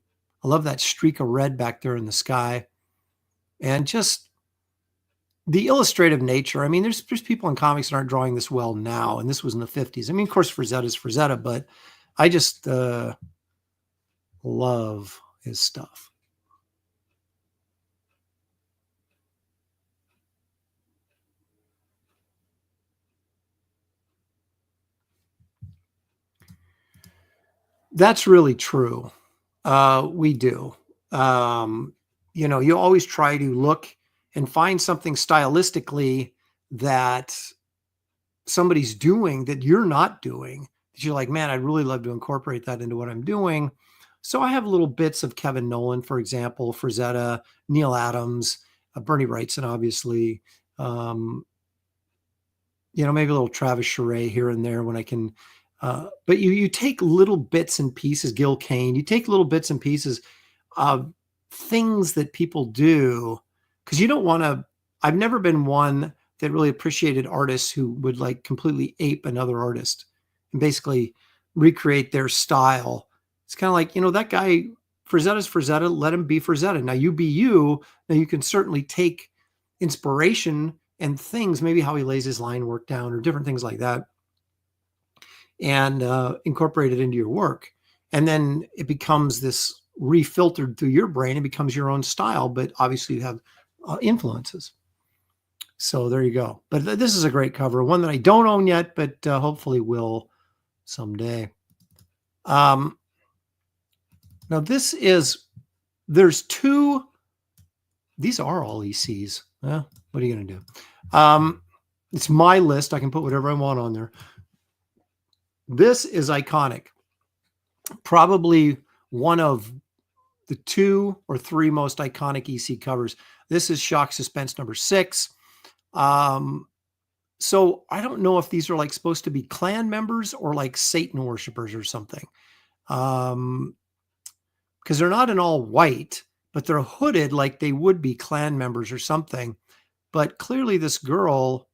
love that streak of red back there in the sky. And just the illustrative nature. I mean, there's people in comics that aren't drawing this well now, and this was in the 50s. I mean, of course, Frazetta's Frazetta, but I just love his stuff. That's really true. We do. You always try to look and find something stylistically that somebody's doing that you're not doing. That you're like, man, I'd really love to incorporate that into what I'm doing. So I have little bits of Kevin Nolan, for example, Frazetta, Neil Adams, Bernie Wrightson, obviously. Maybe a little Travis Charest here and there when I can. But you take little bits and pieces, Gil Kane, you take little bits and pieces of things that people do, because you don't want to. I've never been one that really appreciated artists who would like completely ape another artist and basically recreate their style. It's kind of like, that guy, Frazetta's Frazetta, let him be Frazetta. Now you be you. Now you can certainly take inspiration and things, maybe how he lays his line work down or different things like that, and incorporate it into your work. And then it becomes this refiltered through your brain. It becomes your own style, but obviously you have influences. So there you go. But this is a great cover, one that I don't own yet, but hopefully will someday. Now there's two, these are all ECs. What are you going to do? It's my list. I can put whatever I want on there. This is iconic. Probably one of the 2 or 3 most iconic EC covers. This is Shock Suspense number 6. So I don't know if these are like supposed to be Klan members or like Satan worshipers or something. Because they're not in all white, but they're hooded like they would be Klan members or something. But clearly this girl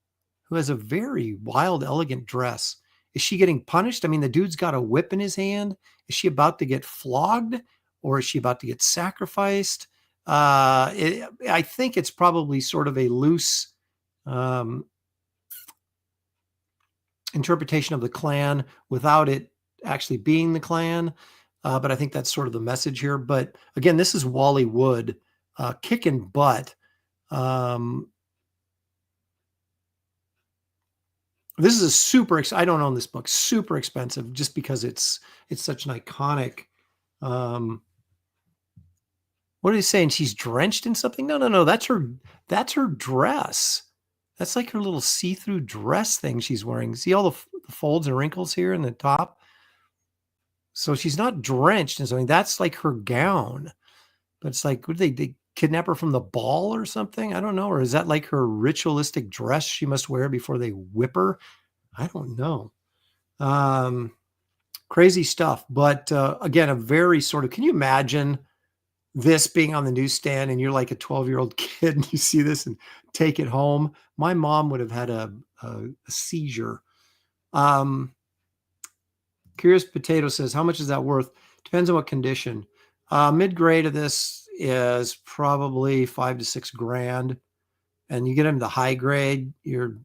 who has a very wild, elegant dress, is she getting punished? I mean, the dude's got a whip in his hand. Is she about to get flogged, or is she about to get sacrificed? I think it's probably sort of a loose interpretation of the Klan without it actually being the Klan. But I think that's sort of the message here. But again, this is Wally Wood kicking butt. This is I don't own this book, super expensive just because it's such an iconic. What are they saying? She's drenched in something? No. That's her dress. That's like her little see-through dress thing she's wearing. See all the folds and wrinkles here in the top? So she's not drenched in something. That's like her gown. But it's like, would they kidnap her from the ball or something? I don't know. Or is that like her ritualistic dress she must wear before they whip her? I don't know. Crazy stuff. But again, a very sort of, can you imagine this being on the newsstand and you're like a 12-year-old kid and you see this and take it home? My mom would have had a seizure. Curious Potato says, how much is that worth? Depends on what condition. Mid-grade of this is probably $5 to $6 grand. And you get into the high grade, you're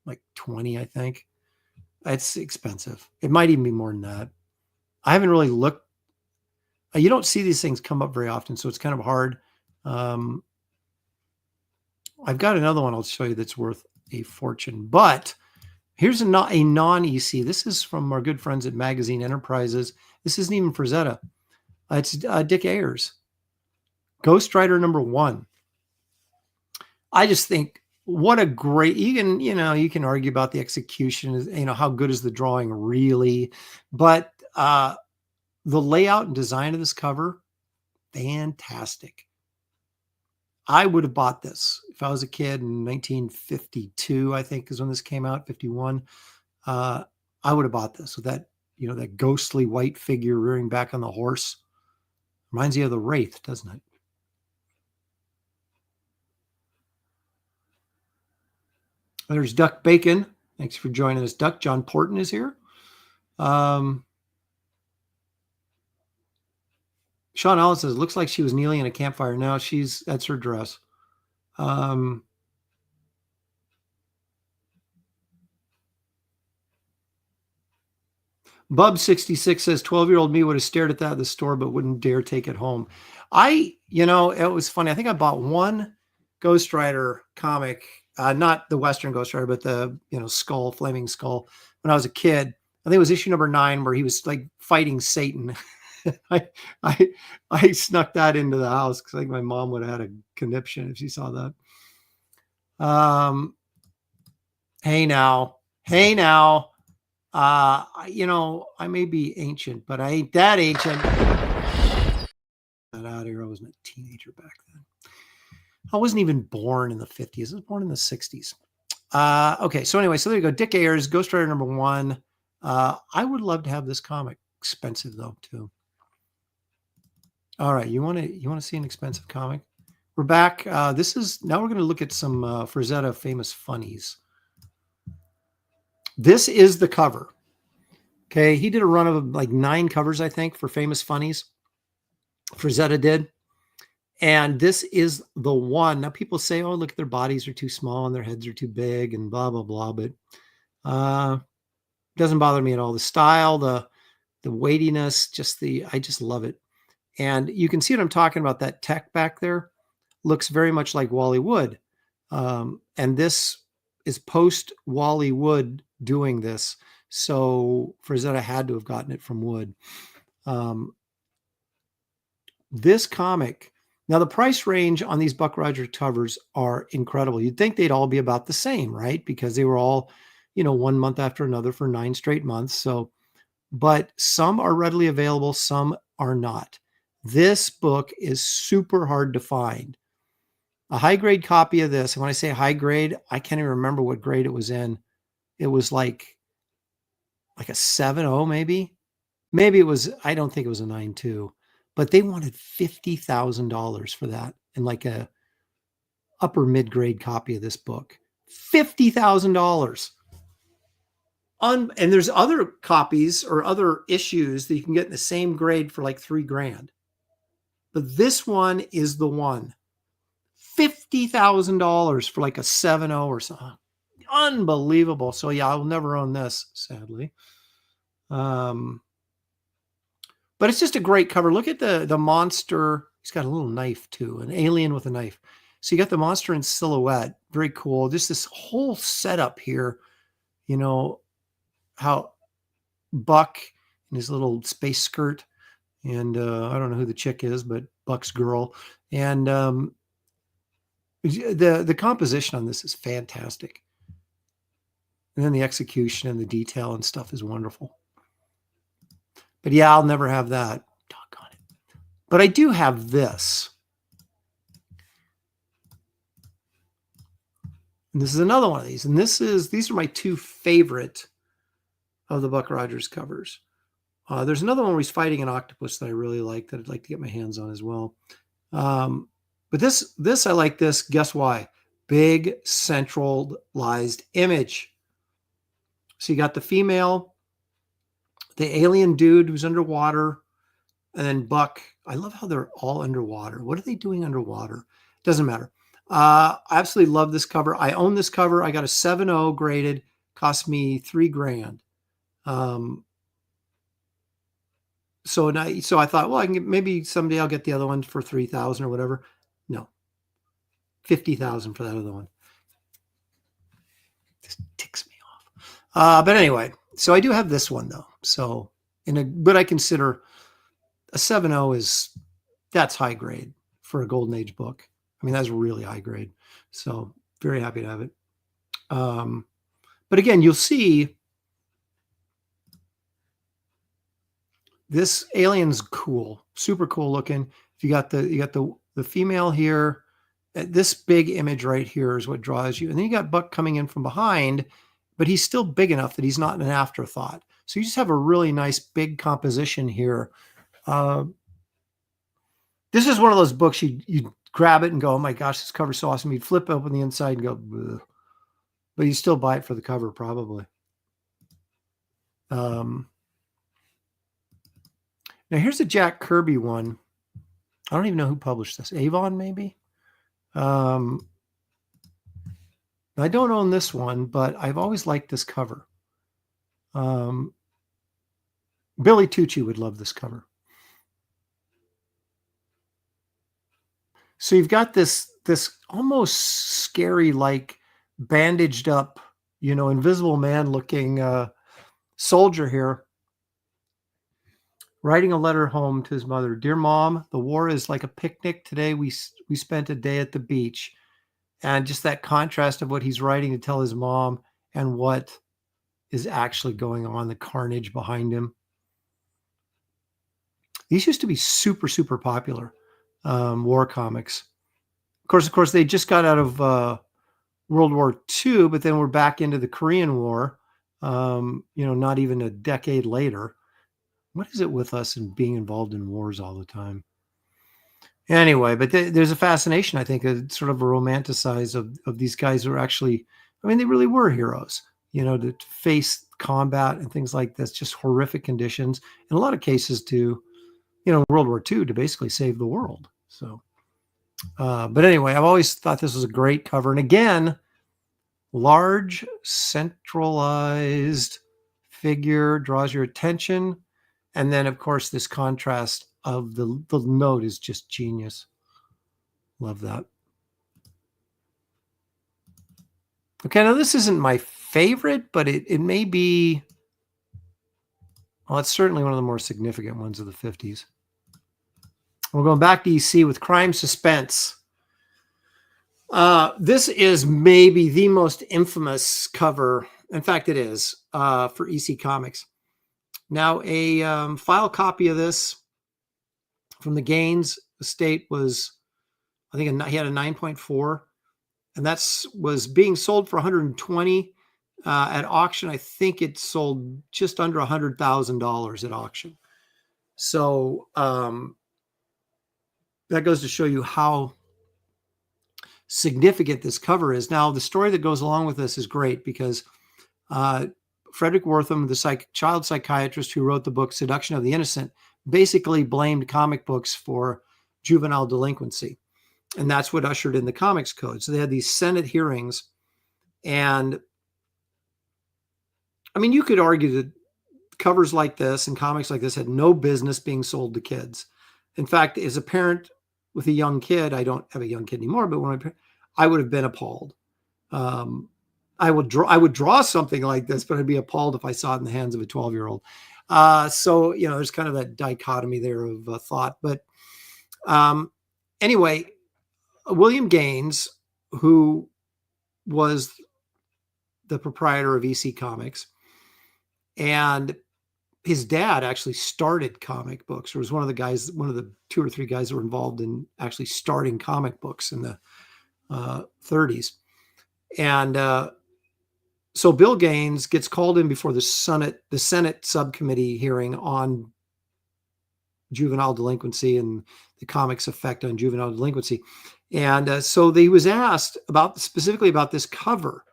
like 20, I think. It's expensive. It might even be more than that. I haven't really looked. You don't see these things come up very often, so it's kind of hard. I've got another one I'll show you that's worth a fortune. But here's a non-EC. This is from our good friends at Magazine Enterprises. This isn't even Frazetta. It's Dick Ayers. Ghost Rider number 1. I just think what a great, you can argue about the execution, how good is the drawing really, but the layout and design of this cover, fantastic. I would have bought this if I was a kid in 1952, I think is when this came out, 51. I would have bought this with that, that ghostly white figure rearing back on the horse. Reminds you of the Wraith, doesn't it? There's Duck Bacon. Thanks for joining us, Duck. John Porton is here. Sean Allen says, looks like she was kneeling in a campfire. No, that's her dress. Bub66 says 12-year-old me would have stared at that at the store, but wouldn't dare take it home. It was funny. I think I bought one Ghost Rider comic, not the Western Ghost Rider, but the, Flaming Skull when I was a kid. I think it was issue number 9 where he was like fighting Satan. I snuck that into the house because I think my mom would have had a conniption if she saw that. Hey now. I may be ancient, but I ain't that ancient. Get out of here. I wasn't a teenager back then. I wasn't even born in the 50s. I was born in the 60s. Okay, so anyway, so there you go. Dick Ayers, Ghost Rider number 1. I would love to have this comic. Expensive though, too. All right, you want to see an expensive comic? We're back. Now we're going to look at some Frazetta famous funnies. This is the cover. Okay, he did a run of like 9 covers, I think, for Famous Funnies. Frazetta did. And this is the one. Now people say, oh, look, their bodies are too small and their heads are too big and blah, blah, blah. But doesn't bother me at all. The style, the weightiness, I just love it. And you can see what I'm talking about. That tech back there looks very much like Wally Wood. And this is post Wally Wood doing this. So Frazetta had to have gotten it from Wood. This comic, now the price range on these Buck Rogers covers are incredible. You'd think they'd all be about the same, right? Because they were all, 1 month after another for 9 straight months. So, but some are readily available, some are not. This book is super hard to find. A high grade copy of this, and when I say high grade, I can't even remember what grade it was in. It was like a 7.0 maybe. Maybe it was, I don't think it was a 9.2, but they wanted $50,000 for that in like a upper mid-grade copy of this book. $50,000. And there's other copies or other issues that you can get in the same grade for like $3,000. But this one is the one. $50,000 for like a 7.0 or something. Unbelievable. So yeah, I'll never own this, sadly. But it's just a great cover. Look at the monster. He's got a little knife too, an alien with a knife. So you got the monster in silhouette. Very cool. Just this whole setup here. How Buck in his little space skirt, and I don't know who the chick is, but Buck's girl. And the composition on this is fantastic. And then the execution and the detail and stuff is wonderful. But yeah, I'll never have that. Doggone it. But I do have this. And this is another one of these. And these are my 2 favorite of the Buck Rogers covers. There's another one where he's fighting an octopus that I really like, that I'd like to get my hands on as well. But this I like this. Guess why? Big centralized image. So you got the female, the alien dude who's underwater, and then Buck. I love how they're all underwater. What are they doing underwater? Doesn't matter. I absolutely love this cover. I own this cover. I got a 7.0 graded. Cost me $3,000. So I thought, well, I can maybe someday I'll get the other one for $3,000 or whatever. No, $50,000 for that other one. This ticks me off. But anyway, so I do have this one though. So but I consider a 7.0 that's high grade for a Golden Age book. I mean, that's really high grade. So very happy to have it. But again, you'll see this alien's cool, super cool looking. If you got the female here, this big image right here is what draws you. And then you got Buck coming in from behind, but he's still big enough that he's not an afterthought. So you just have a really nice big composition here. This is one of those books you grab it and go, oh my gosh, this cover's so awesome. You'd flip open the inside and go, bleh. But you still buy it for the cover probably. Now here's a Jack Kirby one. I don't even know who published this. Avon, maybe? I don't own this one, but I've always liked this cover. Billy Tucci would love this cover. So you've got this almost scary, like bandaged up, invisible man looking soldier here, writing a letter home to his mother. Dear Mom, the war is like a picnic. Today we spent a day at the beach. And just that contrast of what he's writing to tell his mom and what is actually going on, the carnage behind him. These used to be super, super popular war comics. Of course, they just got out of World War II, but then we're back into the Korean War, not even a decade later. What is it with us and being involved in wars all the time? Anyway, but there's a fascination, I think, sort of a romanticize of these guys who are actually, they really were heroes, to face combat and things like this, just horrific conditions. In a lot of cases to, World War II to basically save the world. So, but anyway, I've always thought this was a great cover. And again, large, centralized figure draws your attention. And then, of course, this contrast of the note is just genius. Love that. Okay, now this isn't my favorite, but it may be, well, it's certainly one of the more significant ones of the 50s. We're going back to EC with Crime Suspense. This is maybe the most infamous cover. In fact, it is for EC Comics. Now, a file copy of this from the Gaines estate was, I think he had a 9.4, and was being sold for 120 at auction. I think it sold just under $100,000 at auction. So that goes to show you how significant this cover is. Now, the story that goes along with this is great because Frederick Wortham, the child psychiatrist who wrote the book Seduction of the Innocent, basically blamed comic books for juvenile delinquency. And that's what ushered in the Comics Code. So they had these Senate hearings. And you could argue that covers like this and comics like this had no business being sold to kids. In fact, as a parent with a young kid, I don't have a young kid anymore, but I would have been appalled. I would draw something like this, but I'd be appalled if I saw it in the hands of a 12-year-old. So, there's kind of that dichotomy there of thought. But anyway, William Gaines, who was the proprietor of EC Comics, and his dad actually started comic books, or was one of the 2 or 3 guys that were involved in actually starting comic books in the 30s. And so Bill Gaines gets called in before the Senate subcommittee hearing on juvenile delinquency and the comics' effect on juvenile delinquency. And so he was asked specifically about this cover.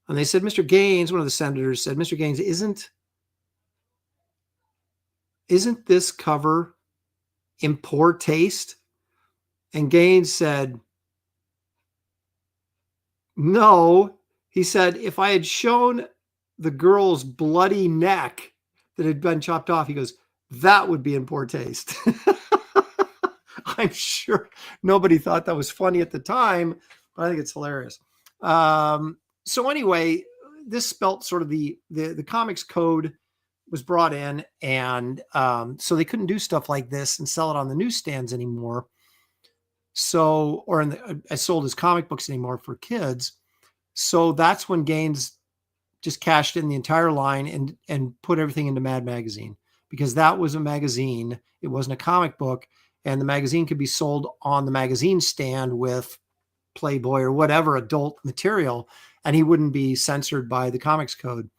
And they said, Mr. Gaines, one of the senators said, Mr. Gaines, isn't this cover in poor taste? And Gaines said, no. He said, if I had shown the girl's bloody neck that had been chopped off, he goes, that would be in poor taste. I'm sure nobody thought that was funny at the time, but I think it's hilarious. So anyway, this spelt sort of the Comics Code was brought in, and so they couldn't do stuff like this and sell it on the newsstands anymore. So, or sold as comic books anymore for kids. So that's when Gaines just cashed in the entire line and put everything into Mad Magazine, because that was a magazine. It wasn't a comic book, and the magazine could be sold on the magazine stand with Playboy or whatever adult material. and he wouldn't be censored by the Comics Code.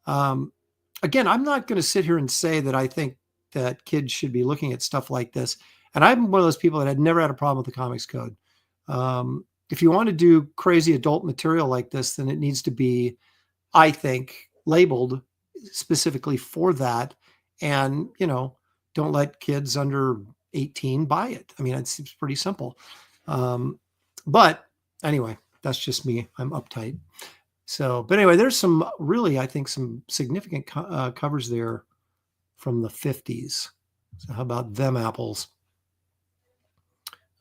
Again, I'm not going to sit here and say that I think that kids should be looking at stuff like this. And I'm one of those people that had never had a problem with the Comics Code. If you want to do crazy adult material like this, then it needs to be, I think, labeled specifically for that. And, don't let kids under 18 buy it. I mean, it seems pretty simple. But anyway, that's just me. I'm uptight. So, but anyway, there's some really, I think, some significant covers there from the 50s. So how about them apples?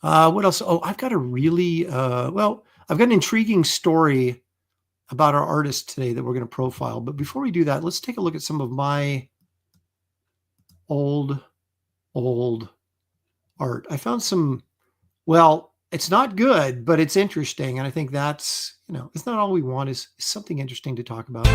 What else? Oh, I've got a really, I've got an intriguing story about our artist today that we're going to profile. But before we do that, let's take a look at some of my old art. I found some, it's not good, but it's interesting. And I think that's, it's not all we want is something interesting to talk about.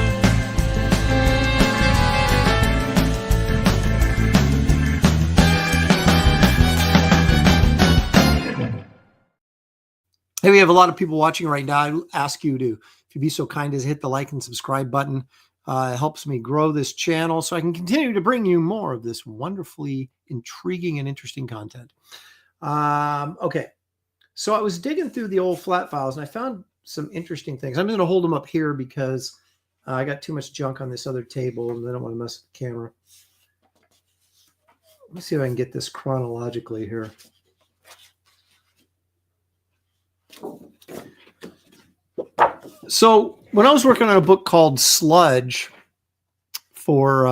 Hey, we have a lot of people watching right now. I ask you to, if you'd be so kind as hit the like and subscribe button. It helps me grow this channel so I can continue to bring you more of this wonderfully intriguing and interesting content. Okay. So I was digging through the old flat files and I found some interesting things. I'm going to hold them up here because I got too much junk on this other table and I don't want to mess with the camera. Let's see if I can get this chronologically here. So when I was working on a book called Sludge for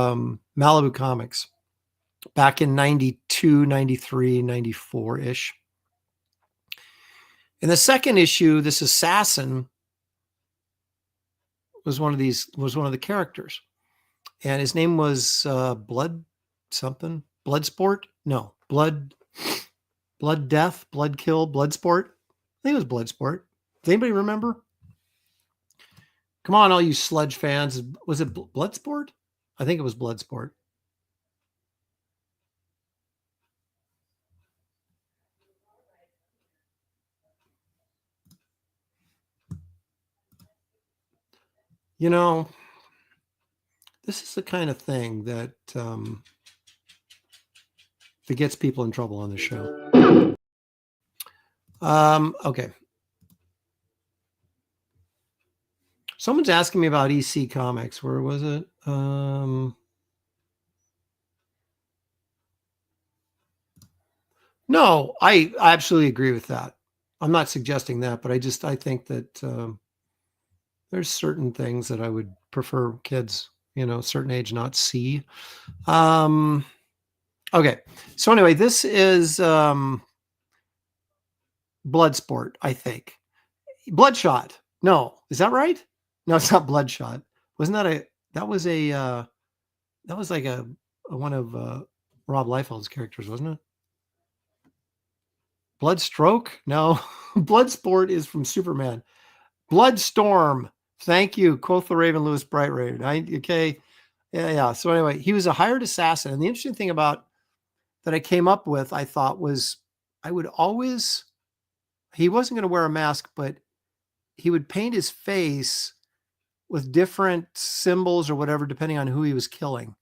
Malibu Comics back in 92, 93, 94-ish, in the second issue, this assassin was one of the characters, and his name was Blood something, Bloodsport. No, Blood Death, Blood Kill, Bloodsport. I think it was Bloodsport. Does anybody remember? Come on, all you Sludge fans. Was it Bloodsport? I think it was Bloodsport. This is the kind of thing that gets people in trouble on the show. Okay. Someone's asking me about EC Comics. Where was it? No, I absolutely agree with that. I'm not suggesting that, but I think that there's certain things that I would prefer kids, certain age not see. Okay. So anyway, this is Bloodsport, I think. Bloodshot. No, is that right? No, it's not Bloodshot. Wasn't that that was like a one of Rob Liefeld's characters, wasn't it? Bloodstroke? No. Bloodsport is from Superman. Bloodstorm. Thank you. Quoth the Raven, Louis Bright Raven. Okay. Yeah. So anyway, he was a hired assassin. And the interesting thing about that I came up with, I thought, was he wasn't going to wear a mask, but he would paint his face with different symbols or whatever, depending on who he was killing.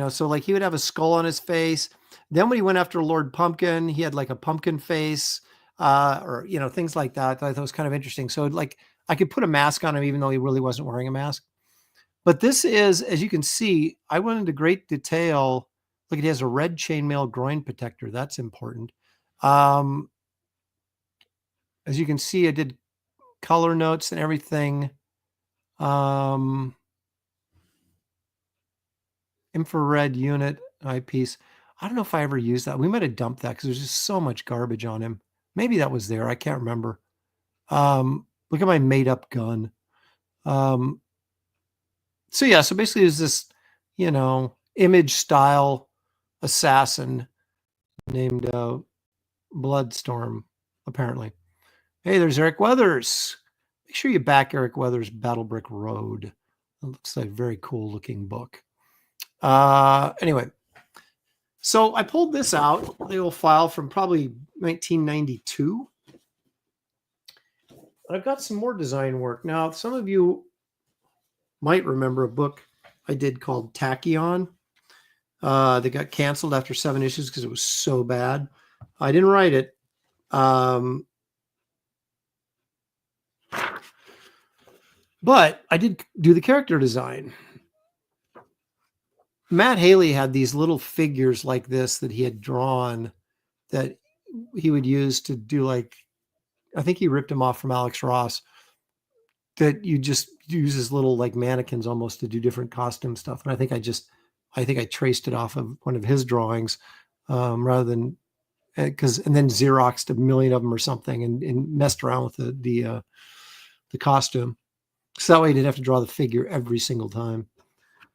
So like he would have a skull on his face. Then when he went after Lord Pumpkin, he had like a pumpkin face, or, things like that. I thought it was kind of interesting. So like I could put a mask on him, even though he really wasn't wearing a mask. But this is, as you can see, I went into great detail. Look, it has a red chainmail groin protector. That's important. As you can see, I did color notes and everything. Infrared unit eyepiece. I don't know if I ever used that. We might have dumped that because there's just so much garbage on him. Maybe that was there. I can't remember. Look at my made up gun. So basically there's this, image style assassin named Bloodstorm, apparently. Hey, there's Eric Weathers. Make sure you back Eric Weathers' Battle Brick Road. It looks like a very cool looking book. Anyway, so I pulled this out, the old file from probably 1992. I've got some more design work. Now, some of you might remember a book I did called Tachyon. That got canceled after 7 issues because it was so bad. I didn't write it. But I did do the character design. Matt Haley had these little figures like this that he had drawn that he would use to do, like, I think he ripped them off from Alex Ross, that you just use as little like mannequins almost to do different costume stuff. And I think I traced it off of one of his drawings, rather than and then Xeroxed a million of them or something and messed around with the costume. So that way you didn't have to draw the figure every single time.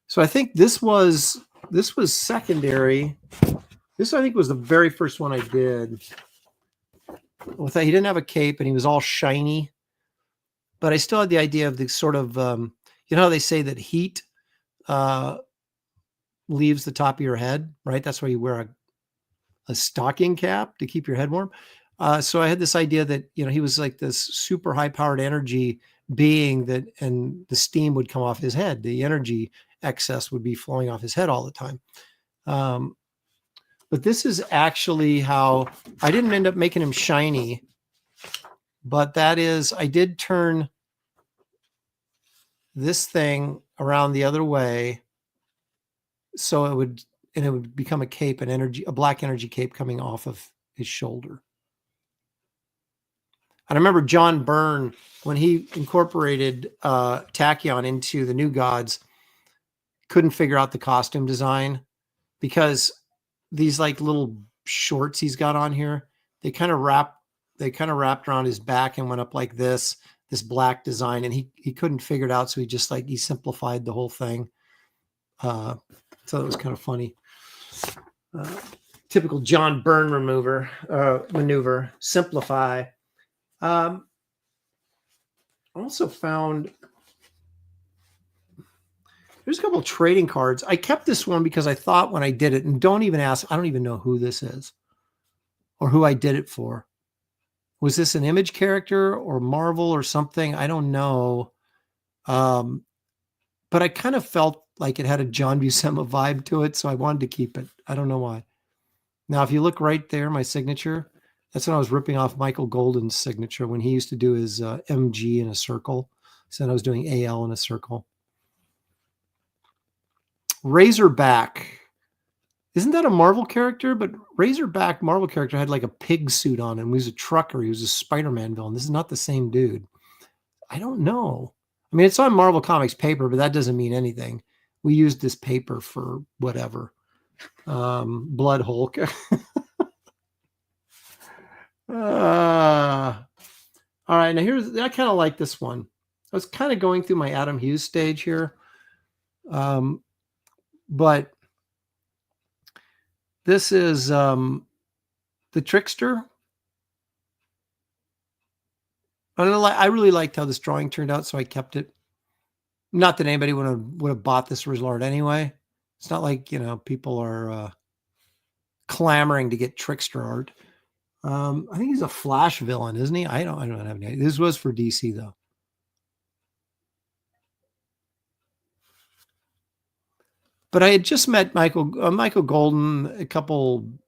So I think this was secondary. This, I think, was the very first one I did. With that, he didn't have a cape and he was all shiny, but I still had the idea of the sort of, you know how they say that heat leaves the top of your head, right? That's why you wear a stocking cap to keep your head warm. So I had this idea that, you know, he was like this super high powered energy being that, and the steam would come off his head. The energy excess would be flowing off his head all the time. But this is actually how I didn't end up making him shiny, but that is, I did turn this thing around the other way. So it would become a cape, a black energy cape coming off of his shoulder. And I remember John Byrne, when he incorporated Tachyon into the New Gods, couldn't figure out the costume design because these like little shorts he's got on here, they kind of wrapped around his back and went up like this black design, and he couldn't figure it out. So he simplified the whole thing. So it was kind of funny. Typical John Byrne maneuver, simplify. I also found there's a couple of trading cards. I kept this one because I thought when I did it, and don't even ask, I don't even know who this is or who I did it for. Was this an Image character or Marvel or something? I don't know. But I kind of felt like it had a John Buscema vibe to it, so I wanted to keep it. I don't know why. Now, if you look right there, my signature, that's when I was ripping off Michael Golden's signature when he used to do his MG in a circle. So then I was doing AL in a circle. Razorback. Isn't that a Marvel character? But Razorback Marvel character had like a pig suit on him. He was a trucker. He was a Spider-Man villain. This is not the same dude. I don't know. I mean, it's on Marvel Comics paper, but that doesn't mean anything. We used this paper for whatever. Blood Hulk. All right, now I kind of like this one. I was kind of going through my Adam Hughes stage here. But this is the Trickster. I really liked how this drawing turned out, so I kept it. Not that anybody would have bought this original art anyway. It's not like, you know, people are clamoring to get Trickster art. I think he's a Flash villain, isn't he? I don't have any idea. This was for DC though. But I had just met Michael Golden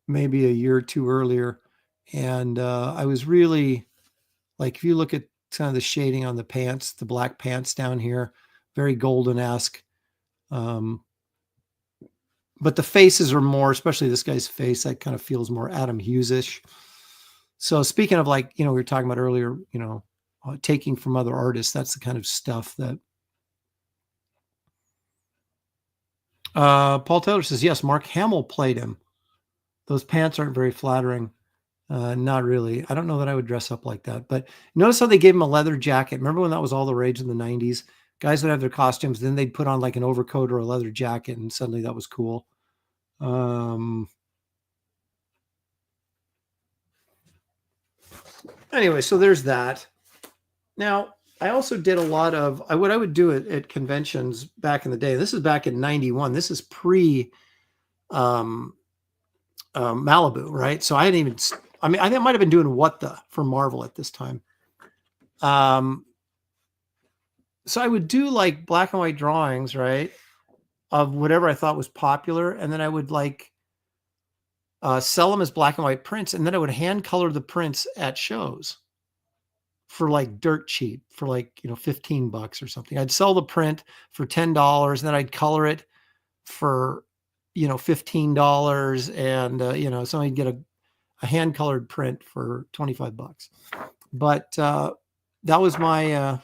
maybe a year or two earlier, and I was really like, if you look at kind of the shading on the pants, the black pants down here, very Golden-esque. But the faces are more, especially this guy's face, that kind of feels more Adam Hughes-ish. So speaking of, like, you know, we were talking about earlier, you know, taking from other artists, that's the kind of stuff that. Paul Taylor says, yes, Mark Hamill played him. Those pants aren't very flattering. Not really. I don't know that I would dress up like that. But notice how they gave him a leather jacket. Remember when that was all the rage in the 90s? Guys would have their costumes, then they'd put on like an overcoat or a leather jacket, and suddenly that was cool. Anyway, so there's that. Now, I also did a lot of what I would do at conventions back in the day. This is back in 91. This is pre Malibu, right? So I hadn't even, I mean, I think I might have been doing What the for Marvel at this time. So I would do like black and white drawings, right, of whatever I thought was popular, and then I would like sell them as black and white prints, and then I would hand color the prints at shows for like dirt cheap, for like, $15 or something. I'd sell the print for $10, and then I'd color it for, $15, and so I'd get a hand colored print for $25. But that was my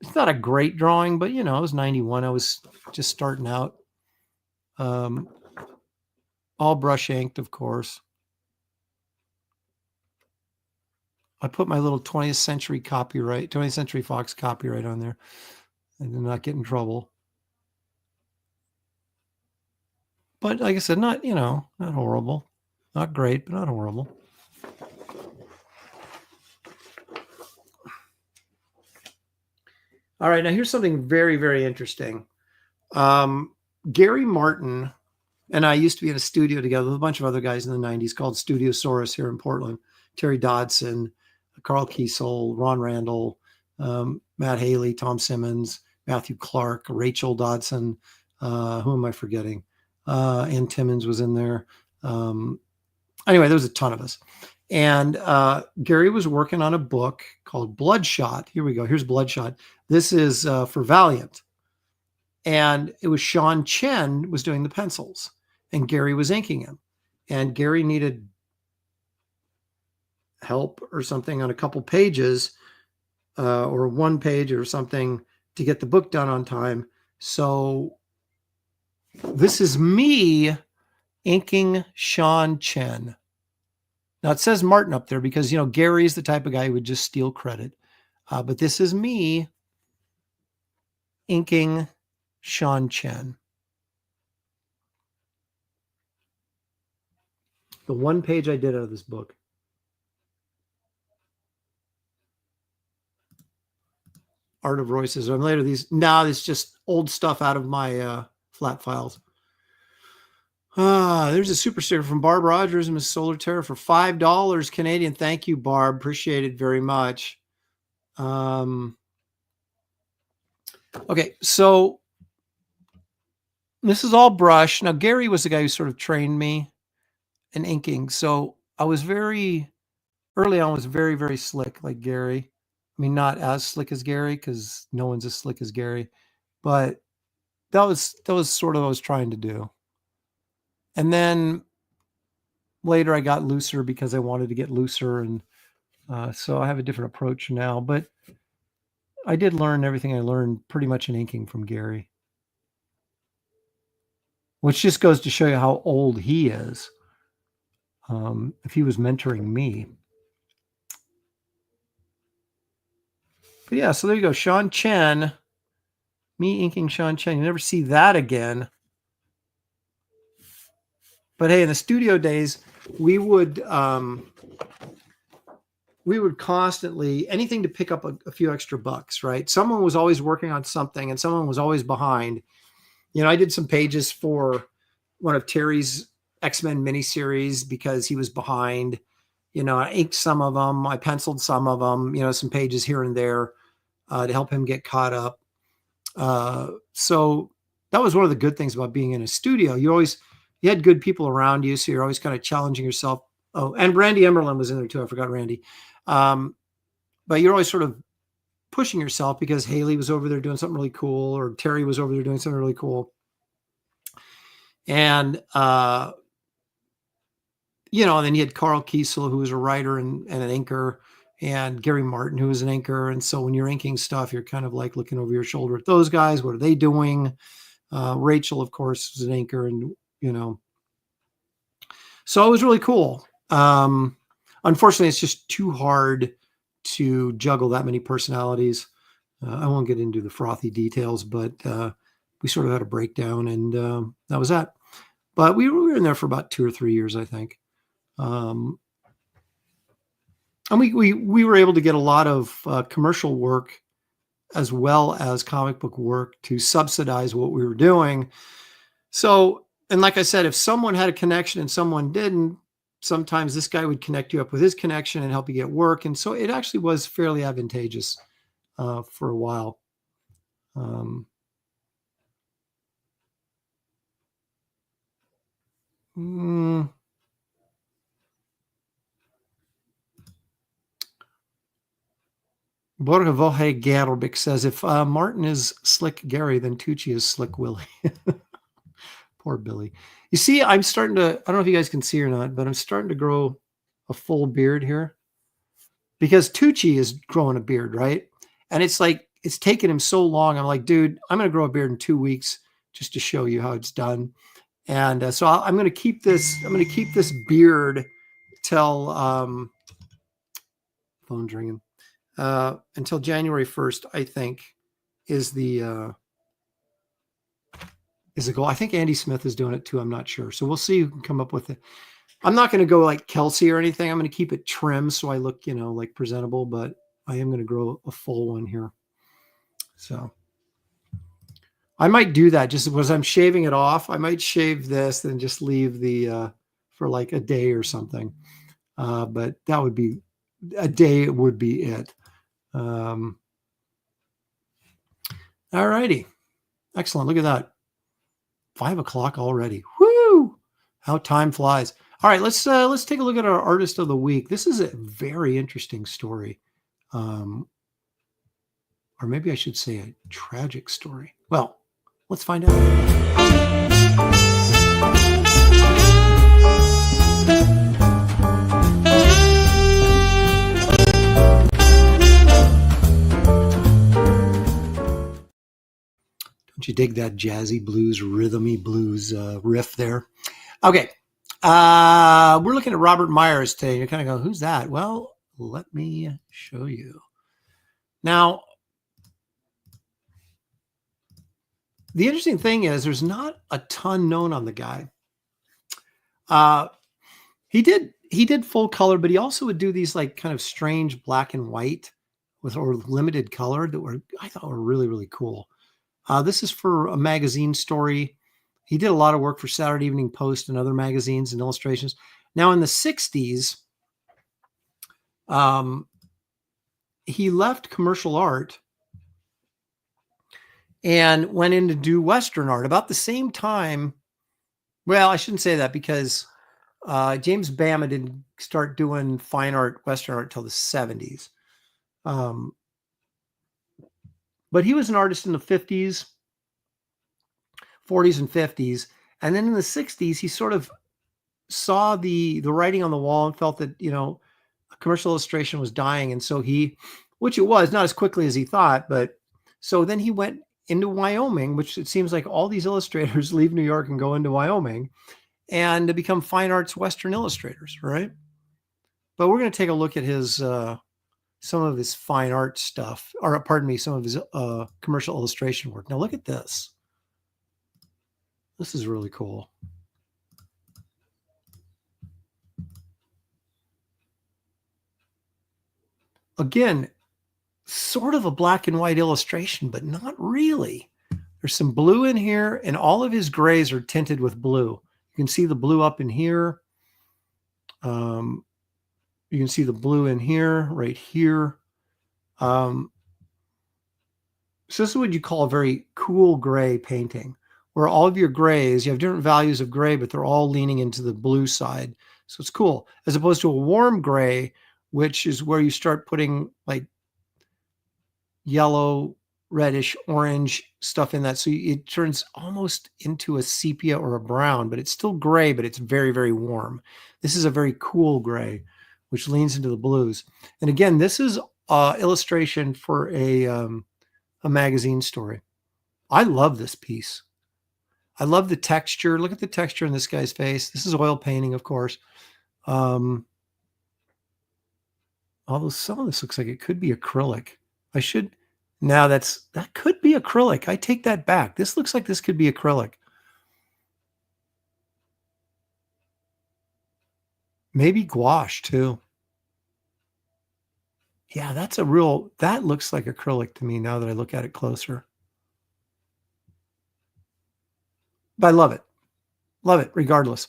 it's not a great drawing, but I was 91. I was just starting out. All brush inked, of course. I put my little 20th Century Fox copyright on there. I did not get in trouble. But like I said, not horrible. Not great, but not horrible. All right, now here's something very, very interesting. Gary Martin and I used to be in a studio together with a bunch of other guys in the 90s called Studiosaurus here in Portland. Terry Dodson, Carl Kiesel, Ron Randall, Matt Haley, Tom Simmons, Matthew Clark, Rachel Dodson. Who am I forgetting? Ann Timmons was in there. Anyway, there was a ton of us. And Gary was working on a book called Bloodshot. Here we go. Here's Bloodshot. This is for Valiant. And it was Sean Chen was doing the pencils, and Gary was inking him. And Gary needed help or something on a couple pages or one page or something to get the book done on time. So this is me inking Sean Chen. Now it says Martin up there because, Gary's the type of guy who would just steal credit. But this is me inking Sean Chen. The one page I did out of this book. Art of Royce's. And later it's just old stuff out of my flat files. There's a super sticker from Barb Rogers and Miss Solar Terror for $5 Canadian. Thank you, Barb. Appreciate it very much. Okay, so this is all brush. Now, Gary was the guy who sort of trained me in inking. So I was early on, was very, very slick like Gary. I mean, not as slick as Gary because no one's as slick as Gary, but that was sort of what I was trying to do. And then later I got looser because I wanted to get looser. And so I have a different approach now, but I did learn everything I learned pretty much in inking from Gary, which just goes to show you how old he is. If he was mentoring me. But yeah, so there you go. Sean Chen, me inking Sean Chen. You never see that again. But hey, in the studio days, we would constantly, anything to pick up a few extra bucks, right? Someone was always working on something and someone was always behind. I did some pages for one of Terry's X-Men miniseries because he was behind. I inked some of them. I penciled some of them, some pages here and there to help him get caught up. So that was one of the good things about being in a studio. You had good people around you, so you're always kind of challenging yourself. Oh, and Randy Emerlin was in there too. I forgot Randy. But you're always sort of pushing yourself because Haley was over there doing something really cool, or Terry was over there doing something really cool. And, and then you had Carl Kiesel, who was a writer and an inker, and Gary Martin, who was an inker. And so when you're inking stuff, you're kind of like looking over your shoulder at those guys. What are they doing? Rachel, of course, was an inker, and, so it was really cool. Unfortunately, it's just too hard to juggle that many personalities. I won't get into the frothy details, but we sort of had a breakdown, and that was that. But we were in there for about 2 or 3 years, I think. And we were able to get a lot of commercial work as well as comic book work to subsidize what we were doing. So, and like I said, if someone had a connection and someone didn't, sometimes this guy would connect you up with his connection and help you get work. And so it actually was fairly advantageous for a while. Borgevohe Gerbic says, if Martin is Slick Gary, then Tucci is Slick Willie. Poor Billy. You see, I'm starting to, I don't know if you guys can see or not, but I'm starting to grow a full beard here because Tucci is growing a beard, right? And it's like, it's taken him so long. I'm like, dude, I'm going to grow a beard in 2 weeks just to show you how it's done. And so I'm going to keep this, beard till, phone's ringing, until January 1st, I think is the goal. I think Andy Smith is doing it too. I'm not sure. So we'll see who can come up with it. I'm not going to go like Kelsey or anything. I'm going to keep it trim so I look, like presentable, but I am going to grow a full one here. So I might do that just because I'm shaving it off. I might shave this and just leave the for like a day or something. But that would be a day. It would be it. All righty. Excellent. Look at that. 5 o'clock already. Woo! How time flies. All right, let's take a look at our artist of the week. This is a very interesting story. Or maybe I should say a tragic story. Well, let's find out. Don't you dig that jazzy blues, rhythmy blues riff there? Okay. We're looking at Robert Meyers today. You're kind of going, who's that? Well, let me show you. Now, the interesting thing is there's not a ton known on the guy. He did full color, but he also would do these like kind of strange black and white or limited color that I thought were really, really cool. This is for a magazine story. He did a lot of work for Saturday Evening Post and other magazines and illustrations. Now in the 60s, he left commercial art and went in to do Western art about the same time. Well, I shouldn't say that because James Bama didn't start doing fine art, Western art until the 70s. But he was an artist in the 50s, 40s and 50s. And then in the 60s, he sort of saw the writing on the wall and felt that, commercial illustration was dying. And so which it was, not as quickly as he thought, but so then he went into Wyoming, which it seems like all these illustrators leave New York and go into Wyoming and to become fine arts Western illustrators, right? But we're going to take a look at his some of his fine art stuff, or pardon me, some of his commercial illustration work. Now look at this. This is really cool. Again, sort of a black and white illustration, but not really. There's some blue in here, and all of his grays are tinted with blue. You can see the blue up in here. You can see the blue in here, right here. So this is what you call a very cool gray painting, where all of your grays, you have different values of gray, but they're all leaning into the blue side. So it's cool, as opposed to a warm gray, which is where you start putting like yellow, reddish, orange stuff in that. So it turns almost into a sepia or a brown, but it's still gray, but it's very, very warm. This is a very cool gray, which leans into the blues. And again, this is illustration for a magazine story. I love this piece. I love the texture. Look at the texture in this guy's face. This is oil painting, of course. Although some of this looks like it could be acrylic. That could be acrylic. I take that back. This looks like this could be acrylic. Maybe gouache too. Yeah, that looks like acrylic to me now that I look at it closer. But I love it. Love it regardless.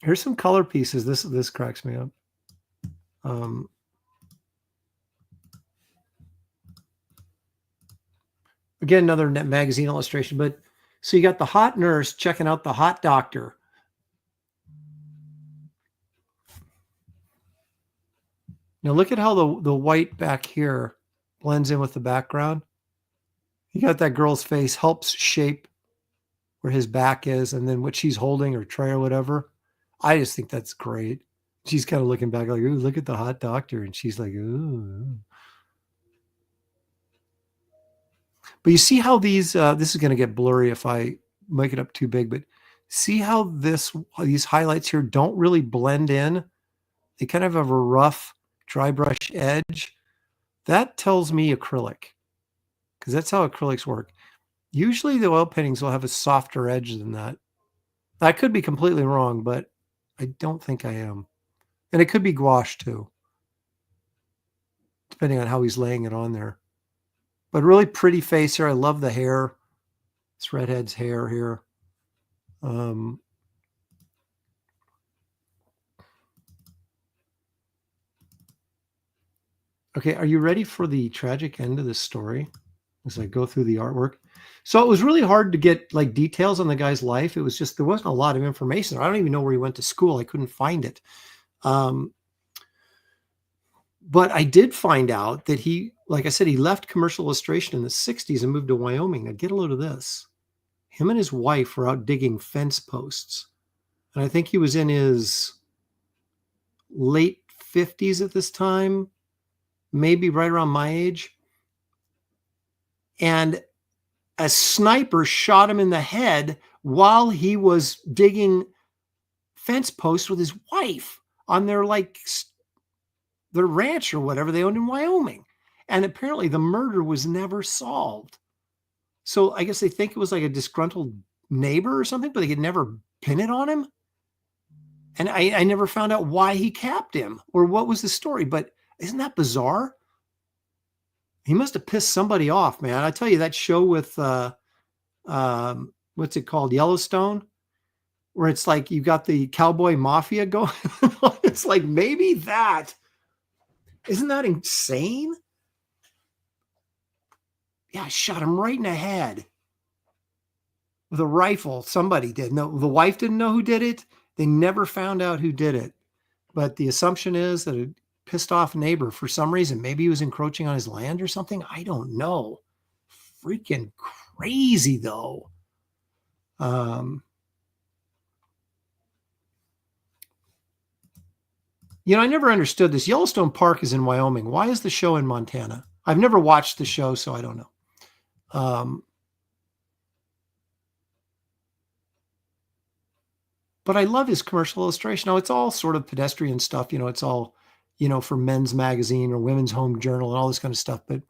Here's some color pieces. This cracks me up. Again, another magazine illustration, but so you got the hot nurse checking out the hot doctor. Now look at how the white back here blends in with the background. You got that girl's face helps shape where his back is, and then what she's holding, or tray or whatever. I just think that's great. She's kind of looking back like, ooh, look at the hot doctor. And she's like, ooh. But you see how these, this is going to get blurry if I make it up too big, but see how these highlights here don't really blend in. They kind of have a rough dry brush edge. That tells me acrylic, because that's how acrylics work. Usually the oil paintings will have a softer edge than that. I could be completely wrong, but I don't think I am. And it could be gouache too, depending on how he's laying it on there. But really pretty face here. I love the hair. It's Redhead's hair here. Okay, are you ready for the tragic end of this story as I go through the artwork? So it was really hard to get like details on the guy's life. It was just, there wasn't a lot of information. I don't even know where he went to school. I couldn't find it. But I did find out that he, like I said, he left commercial illustration in the 60s and moved to Wyoming. Now get a load of this. Him and his wife were out digging fence posts. And I think he was in his late 50s at this time, maybe right around my age. And a sniper shot him in the head while he was digging fence posts with his wife on their ranch or whatever they owned in Wyoming. And apparently the murder was never solved. So I guess they think it was like a disgruntled neighbor or something, but they could never pin it on him. And I never found out why he capped him or what was the story. But isn't that bizarre? He must have pissed somebody off, man. I tell you, that show with, what's it called? Yellowstone, where it's like you got the cowboy mafia going. It's like, maybe that. Isn't that insane? Yeah, I shot him right in the head with a rifle. Somebody did. No, the wife didn't know who did it. They never found out who did it. But the assumption is that a pissed off neighbor for some reason. Maybe he was encroaching on his land or something. I don't know. Freaking crazy, though. You know, I never understood this. Yellowstone Park is in Wyoming. Why is the show in Montana? I've never watched the show, so I don't know. But I love his commercial illustration. Now, it's all sort of pedestrian stuff. You know, it's all, you know, for Men's Magazine or Women's Home Journal and all this kind of stuff. But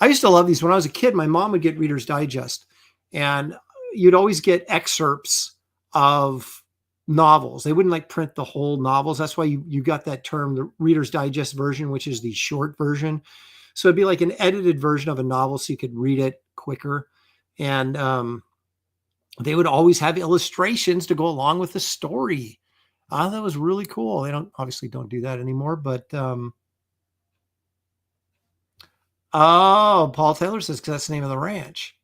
I used to love these. When I was a kid, my mom would get Reader's Digest, and you'd always get excerpts of novels. They wouldn't like print the whole novels. That's why you got that term, the Reader's Digest version, which is the short version. So it'd be like an edited version of a novel so you could read it quicker. And they would always have illustrations to go along with the story. That was really cool. They obviously don't do that anymore, but oh, Paul Taylor says, because that's the name of the ranch.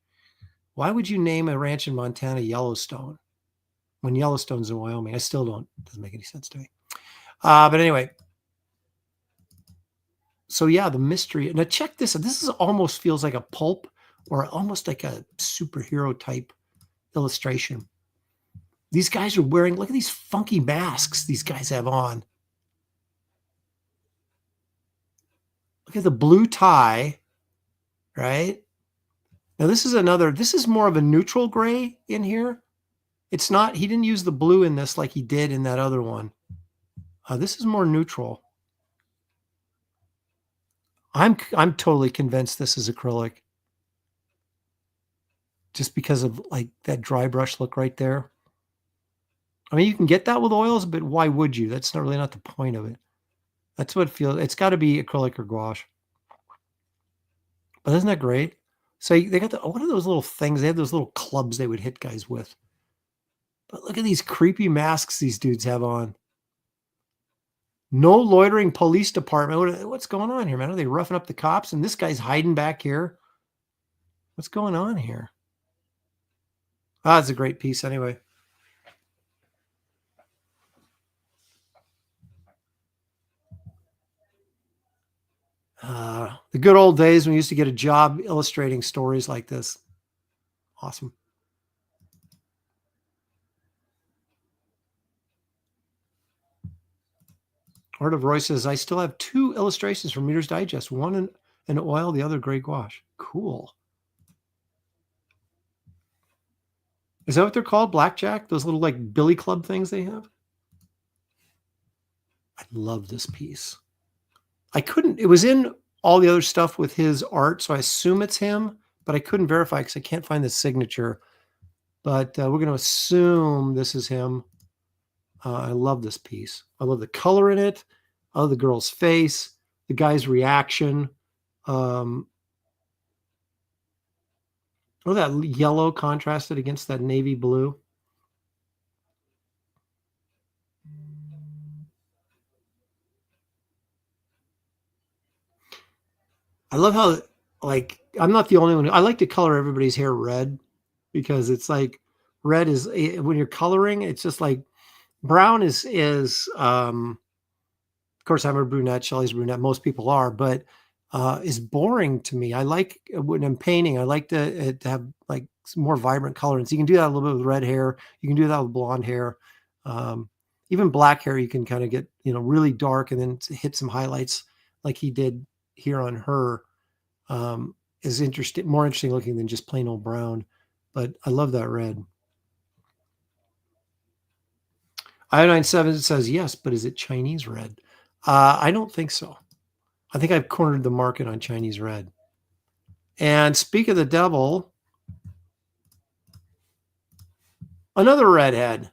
Why would you name a ranch in Montana Yellowstone when Yellowstone's in Wyoming? I still don't. It doesn't make any sense to me. But anyway. So yeah, the mystery. Now check this. This is almost feels like a pulp or almost like a superhero type illustration. These guys are wearing, look at these funky masks these guys have on. Look at the blue tie, right? Now this is more of a neutral gray in here. It's not, he didn't use the blue in this like he did in that other one. This is more neutral. I'm totally convinced this is acrylic. Just because of like that dry brush look right there. I mean, you can get that with oils, but why would you? That's not really not the point of it. That's what it feels. It's got to be acrylic or gouache. But isn't that great? So they got what are those little things? They have those little clubs they would hit guys with. But look at these creepy masks these dudes have on. No loitering police department. What's going on here, man? Are they roughing up the cops? And this guy's hiding back here. What's going on here? Ah, it's a great piece anyway. The good old days when we used to get a job illustrating stories like this. Awesome. Art of Roy says, I still have 2 illustrations from Reader's Digest, one in oil, the other gray gouache. Cool. Is that what they're called? Blackjack? Those little like billy club things they have? I love this piece. It was in all the other stuff with his art, so I assume it's him, but I couldn't verify because I can't find the signature. But we're going to assume this is him. I love this piece. I love the color in it. I love the girl's face, the guy's reaction. Oh, that yellow contrasted against that navy blue. I love how, like, I'm not the only one. I like to color everybody's hair red because it's like red is when you're coloring, it's just like brown is of course I'm a brunette, Shelley's a brunette, most people are, but is boring to me. I like when I'm painting, I like to have like some more vibrant color. And so you can do that a little bit with red hair. You can do that with blonde hair. Even black hair, you can kind of get, really dark and then hit some highlights like he did here on her. Is more interesting looking than just plain old brown. But I love that red. Iodine7 says yes, but is it Chinese red? I don't think so. I think I've cornered the market on Chinese red. And speak of the devil, another redhead.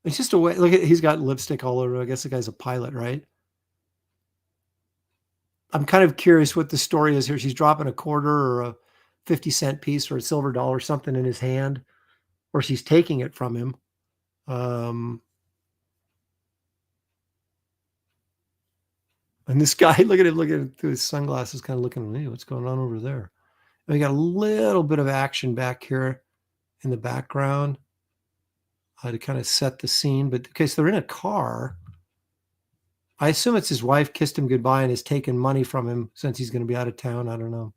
It's just a way. Look at, he's got lipstick all over. I guess the guy's a pilot, right? I'm kind of curious what the story is here. She's dropping a quarter or a 50-cent piece or a silver dollar, something in his hand, or she's taking it from him. And this guy, look at him through his sunglasses, kind of looking at me. What's going on over there? And we got a little bit of action back here in the background to kind of set the scene. But okay, so they're in a car. I assume it's his wife kissed him goodbye and has taken money from him since he's going to be out of town. I don't know.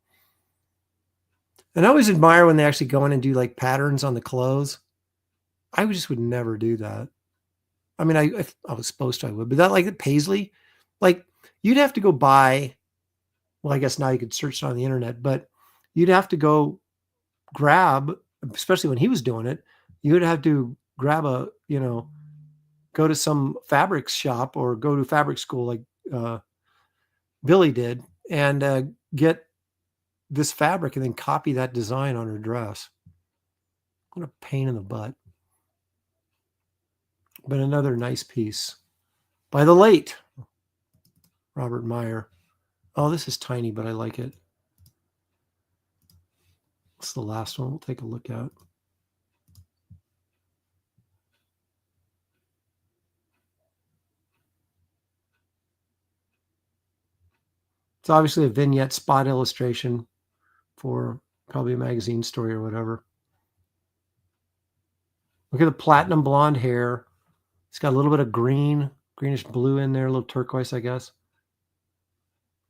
And I always admire when they actually go in and do like patterns on the clothes. I just would never do that. I mean, if I was supposed to, I would. But that, like Paisley, like you'd have to go buy. Well, I guess now you could search it on the internet, but you'd have to go grab, especially when he was doing it, you would have to grab go to some fabrics shop or go to fabric school like Billy did and get this fabric and then copy that design on her dress. What a pain in the butt. But another nice piece by the late Robert Meyers. Oh, this is tiny, but I like it. It's the last one we'll take a look at. It's obviously a vignette spot illustration for probably a magazine story or whatever. Look at the platinum blonde hair. It's got a little bit of greenish blue in there, a little turquoise, I guess.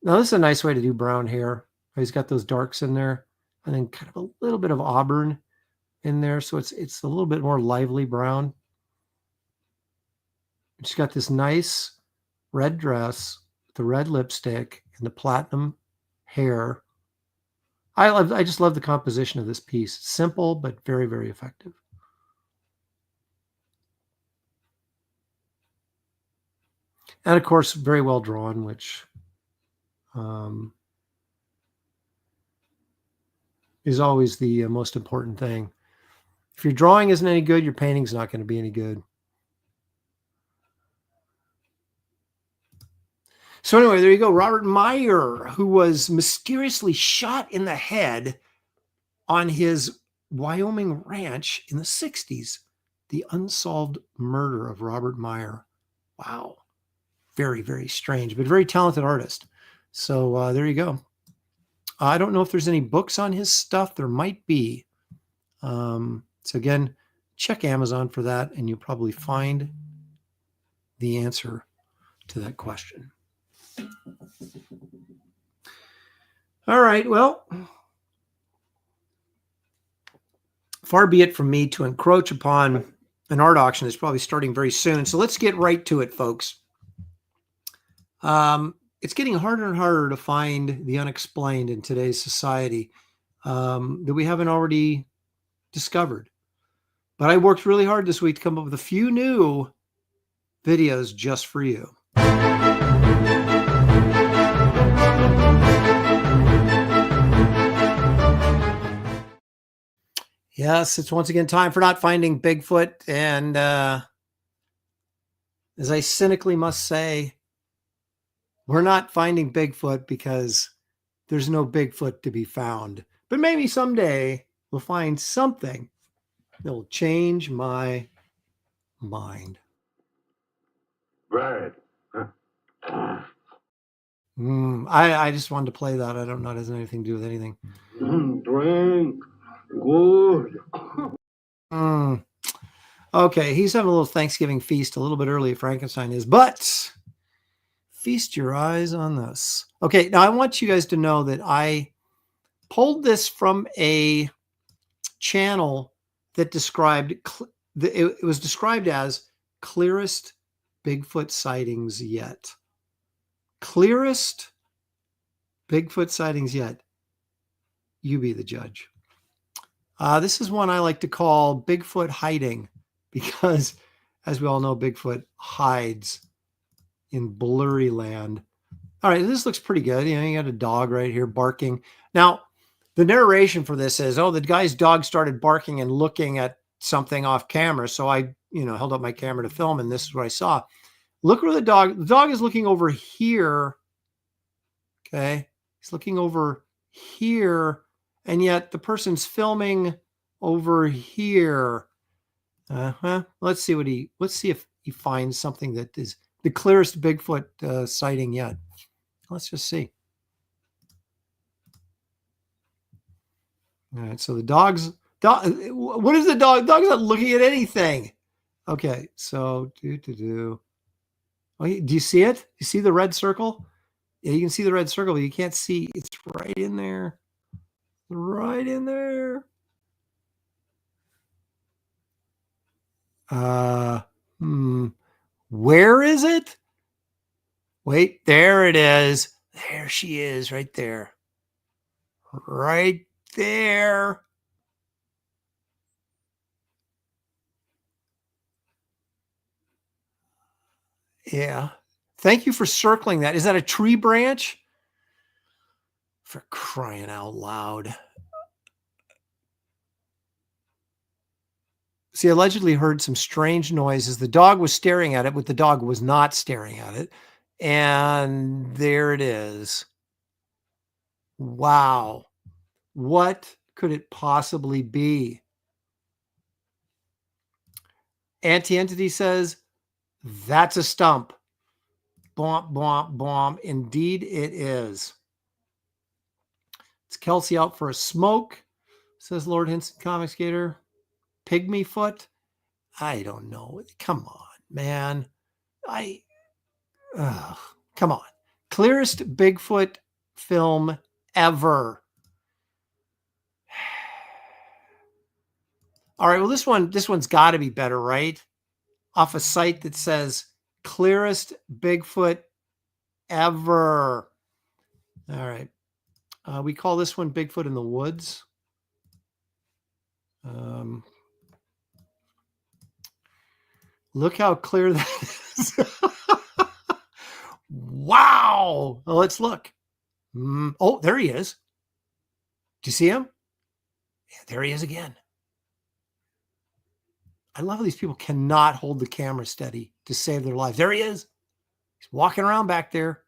Now, this is a nice way to do brown hair. He's got those darks in there and then kind of a little bit of auburn in there. So it's a little bit more lively brown. She's got this nice red dress, the red lipstick, and the platinum hair. I just love the composition of this piece. Simple, but very, very effective. And of course, very well drawn, which is always the most important thing. If your drawing isn't any good, your painting's not going to be any good. So anyway, there you go. Robert Meyers, who was mysteriously shot in the head on his Wyoming ranch in the 60s. The unsolved murder of Robert Meyers. Wow. Very, very strange, but very talented artist. So there you go. I don't know if there's any books on his stuff. There might be. So again, check Amazon for that, and you'll probably find the answer to that question. All right. Well, far be it from me to encroach upon an art auction that's probably starting very soon. So let's get right to it, folks. It's getting harder and harder to find the unexplained in today's society that we haven't already discovered. But I worked really hard this week to come up with a few new videos just for you. Yes, it's once again time for Not Finding Bigfoot. And as I cynically must say, we're not finding Bigfoot because there's no Bigfoot to be found. But maybe someday we'll find something that will change my mind. Right. I just wanted to play that. I don't know. It has anything to do with anything. Drink. Good. Okay, he's having a little Thanksgiving feast a little bit early, Frankenstein is, but feast your eyes on this. Okay, now I want you guys to know that I pulled this from a channel that described, it was described as clearest Bigfoot sightings yet. Clearest Bigfoot sightings yet. You be the judge. This is one I like to call Bigfoot hiding because, as we all know, Bigfoot hides in blurry land. All right, this looks pretty good. You know, you got a dog right here barking. Now, the narration for this is, oh, the guy's dog started barking and looking at something off camera. So I, held up my camera to film, and this is what I saw. Look where the dog is looking over here. Okay. He's looking over here, and yet the person's filming over here. Let's see if he finds something that is the clearest Bigfoot sighting yet. Let's just see. All right, so the dog, what is the dog? Dog's not looking at anything. Okay, so Oh, do you see it? You see the red circle? Yeah, you can see the red circle, but you can't see. It's right in there. Right in there. Where is it? Wait, there it is. There she is, right there. Right there. Yeah. Thank you for circling that. Is that a tree branch? For crying out loud. She allegedly heard some strange noises. The dog was staring at it, but the dog was not staring at it. And there it is. Wow. What could it possibly be? Anti-Entity says, that's a stump. Bomp, bomp, bomp. Indeed it is. It's Kelsey out for a smoke, says Lord Hinson Comics Gator. Pygmy foot? I don't know. Come on, man. Come on. Clearest Bigfoot film ever. All right, well, this one's got to be better, right? Off a site that says clearest Bigfoot ever. All right. We call this one Bigfoot in the Woods. Look how clear that is. Wow. Well, let's look. Oh, there he is. Do you see him? Yeah, there he is again. I love how these people cannot hold the camera steady to save their lives. There he is. He's walking around back there.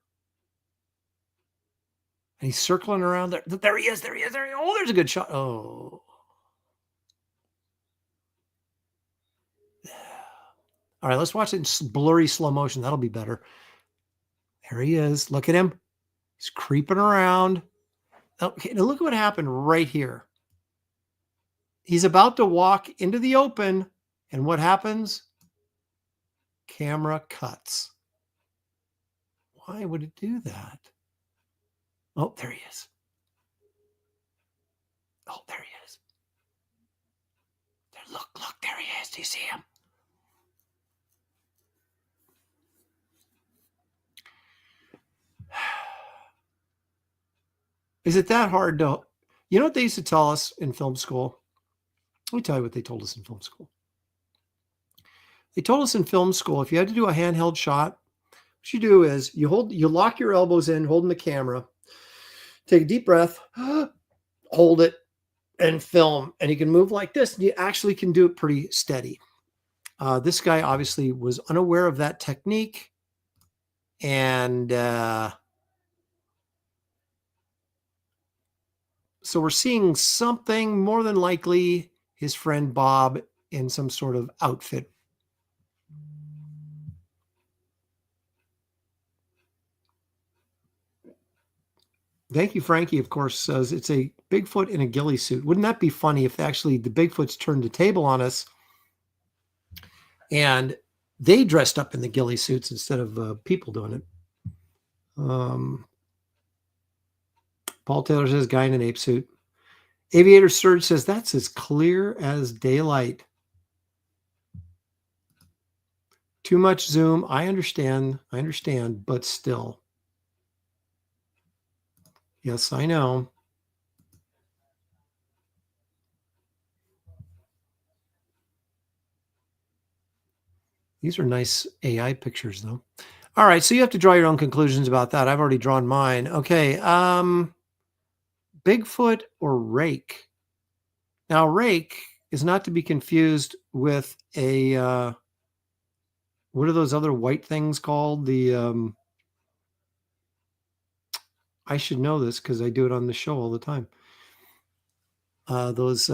And he's circling around there. There he is. There he is. There he is. Oh, there's a good shot. Oh. All right, let's watch it in blurry slow motion. That'll be better. There he is. Look at him. He's creeping around. Okay, now look at what happened right here. He's about to walk into the open, and what happens? Camera cuts. Why would it do that? Oh, there he is. Oh, there he is. There, look, there he is. Do you see him? Is it that hard to, you know what they used to tell us in film school? Let me tell you what they told us in film school. They told us in film school, if you had to do a handheld shot, what you do is you lock your elbows in, holding the camera, take a deep breath, hold it, and film. And you can move like this, and you actually can do it pretty steady. This guy obviously was unaware of that technique. And so we're seeing something, more than likely his friend Bob in some sort of outfit. Thank you, Frankie, of course, says it's a Bigfoot in a ghillie suit. Wouldn't that be funny if actually the Bigfoots turned the table on us and they dressed up in the ghillie suits instead of people doing it? Paul Taylor says, guy in an ape suit. Aviator Surge says, that's as clear as daylight. Too much zoom. I understand, but still. Yes, I know. These are nice AI pictures, though. All right, so you have to draw your own conclusions about that. I've already drawn mine. Okay, Bigfoot or rake? Now, rake is not to be confused with a, what are those other white things called? The, I should know this because I do it on the show all the time. Those,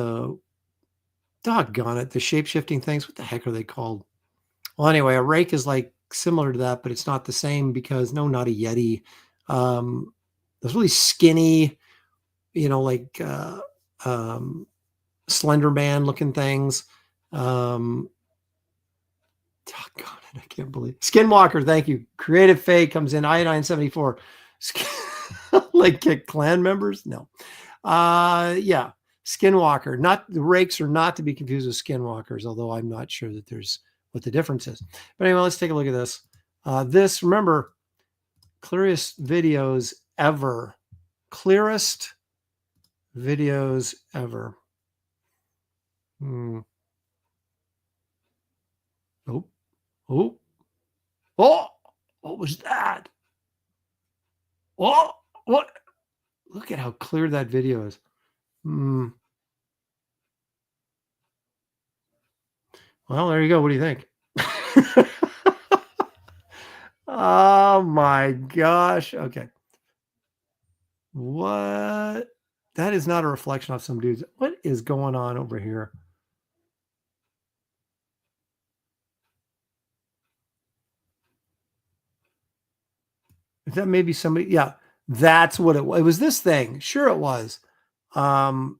doggone it, the shape-shifting things. What the heck are they called? Well, anyway, a rake is like similar to that, but it's not the same because, no, not a Yeti. Those really skinny, like Slender Man looking things. Doggone it, I can't believe it. Skinwalker, thank you. Creative Faye comes in, Iodine 74. Like kick clan members? No. Yeah, Skinwalker. Not the rakes are not to be confused with skinwalkers, although I'm not sure that there's what the difference is. But anyway, let's take a look at this. This, remember, clearest videos ever. Clearest videos ever. Oh, oh, oh, what was that? Oh, what? Look at how clear that video is. Well, there you go. What do you think? Oh my gosh. Okay. What? That is not a reflection of some dudes. What is going on over here? Is that maybe somebody? Yeah, that's what it was. It was this thing. Sure, it was. And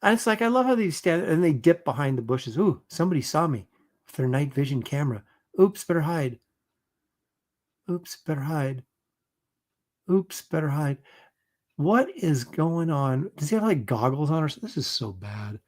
it's like, I love how they stand and they dip behind the bushes. Ooh, somebody saw me with their night vision camera. Oops, better hide. Oops, better hide. Oops, better hide. What is going on? Does he have like goggles on or something? This is so bad.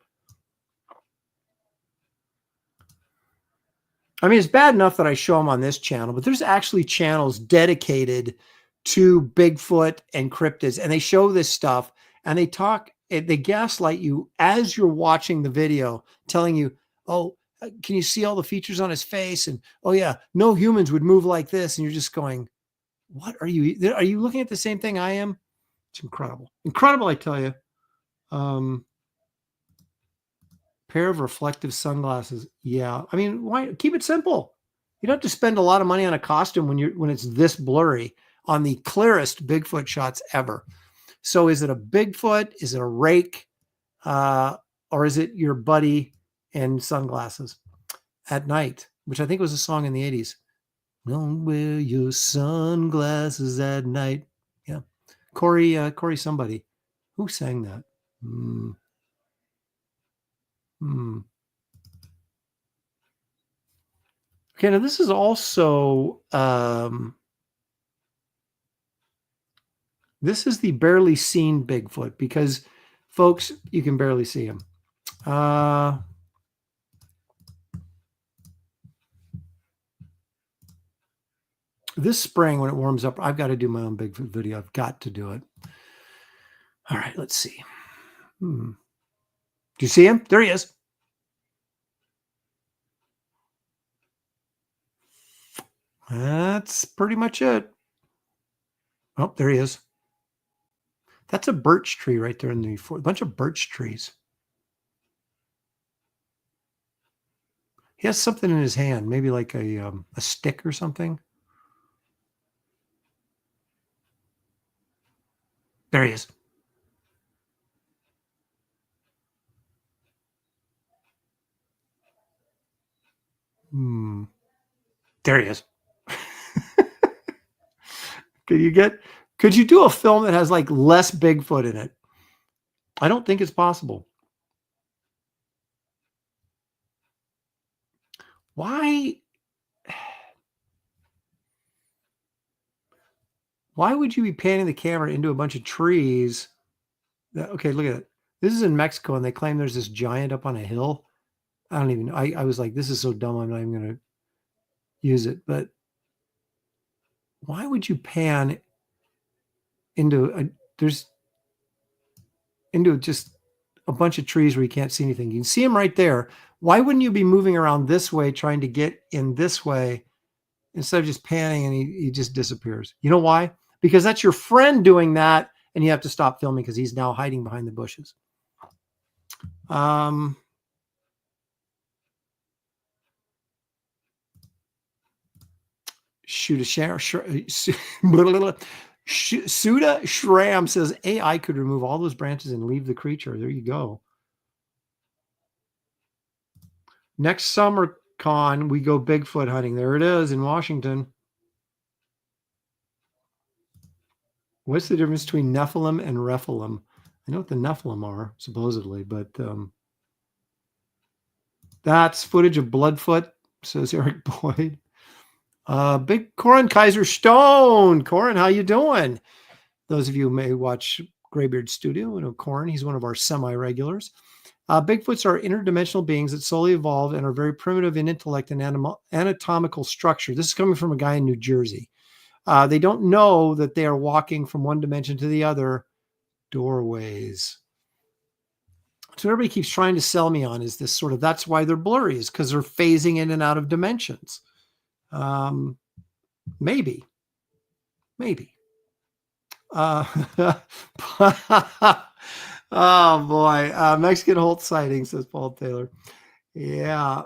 I mean, it's bad enough that I show them on this channel, but there's actually channels dedicated to Bigfoot and cryptids, and they show this stuff and they talk, they gaslight you as you're watching the video, telling you, oh, can you see all the features on his face? And, oh yeah, no humans would move like this. And you're just going, what are you looking at the same thing I am? It's incredible. Incredible, I tell you. Pair of reflective sunglasses. Yeah. I mean, why keep it simple? You don't have to spend a lot of money on a costume when it's this blurry on the clearest Bigfoot shots ever. So is it a Bigfoot? Is it a rake? Or is it your buddy and sunglasses at night, which I think was a song in the 80s. Don't wear your sunglasses at night. Yeah. Corey somebody. Who sang that? Hmm. Okay, now this is also this is the barely seen Bigfoot because, folks, you can barely see him. This spring when it warms up, I've got to do my own Bigfoot video. I've got to do it. All right, let's see. Do you see him? There he is. That's pretty much it. Oh, there he is. That's a birch tree right there in the a bunch of birch trees. He has something in his hand, maybe like a stick or something. There he is. There he is. Could you do a film that has like less Bigfoot in it? I don't think it's possible. Why would you be panning the camera into a bunch of trees? Okay, look at it. This is in Mexico, and they claim there's this giant up on a hill. I don't even know. I was like, this is so dumb, I'm not even going to use it. But why would you pan into just a bunch of trees where you can't see anything? You can see them right there. Why wouldn't you be moving around this way, trying to get in this way, instead of just panning and he just disappears? You know why? Because that's your friend doing that, and you have to stop filming because he's now hiding behind the bushes. Suda Shram says AI could remove all those branches and leave the creature. There you go. Next summer con, we go Bigfoot hunting. There it is in Washington. What's the difference between Nephilim and Rephilim? I know what the Nephilim are, supposedly, but that's footage of Bloodfoot, says Eric Boyd. Big Corin Kaiser Stone. Corin, how you doing? Those of you who may watch Graybeard Studio, you know Corin, he's one of our semi-regulars. Bigfoots are interdimensional beings that slowly evolved and are very primitive in intellect and anatomical structure. This is coming from a guy in New Jersey. They don't know that they are walking from one dimension to the other. Doorways. So everybody keeps trying to sell me on is this sort of, that's why they're blurry, is because they're phasing in and out of dimensions. Maybe. Oh boy. Mexican Holt sighting, says Paul Taylor. Yeah.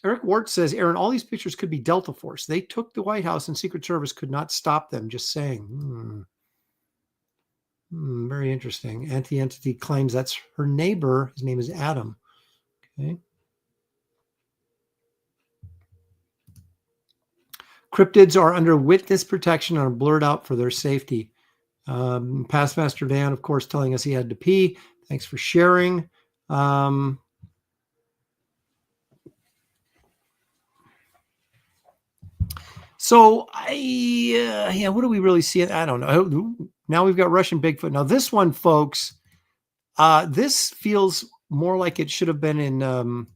Eric Ward says, Aaron, all these pictures could be Delta Force. They took the White House and Secret Service could not stop them. Just saying. Very interesting. Anti-Entity claims that's her neighbor. His name is Adam. Okay. Cryptids are under witness protection and are blurred out for their safety. Past Master Dan, of course, telling us he had to pee. Thanks for sharing. So what do we really see? I don't know. Now we've got Russian Bigfoot. Now this one, folks, this feels more like it should have been in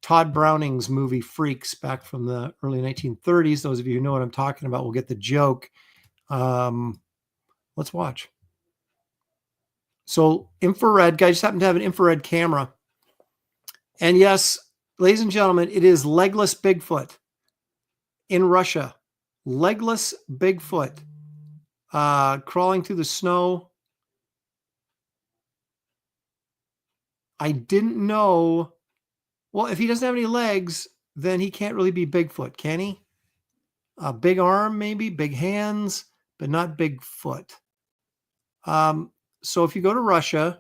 Todd Browning's movie Freaks back from the early 1930s. Those of you who know what I'm talking about will get the joke. Let's watch. So infrared, guys, just happen to have an infrared camera. And yes, ladies and gentlemen, it is legless Bigfoot in Russia. Legless Bigfoot crawling through the snow. I didn't know. Well, if he doesn't have any legs, then he can't really be Bigfoot, can he? A big arm, maybe, big hands, but not Bigfoot. So if you go to Russia,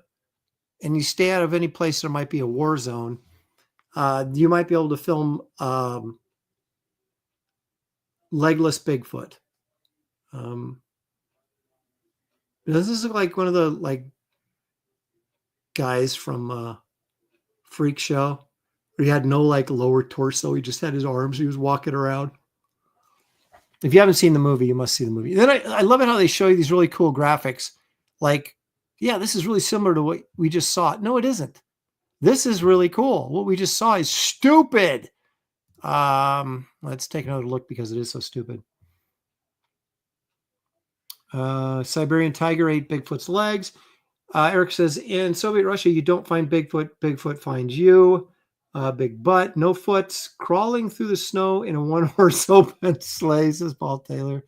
and you stay out of any place there might be a war zone, you might be able to film legless Bigfoot. Does this look like one of the like guys from Freak Show? Where he had no like lower torso. He just had his arms. He was walking around. If you haven't seen the movie, you must see the movie. Then I love it how they show you these really cool graphics. Like, yeah, this is really similar to what we just saw. No, it isn't. This is really cool. What we just saw is stupid. Let's take another look because it is so stupid. Siberian tiger ate Bigfoot's legs. Eric says, in Soviet Russia, you don't find Bigfoot. Bigfoot finds you. Big butt, no foots, crawling through the snow in a one-horse open sleigh, says Paul Taylor.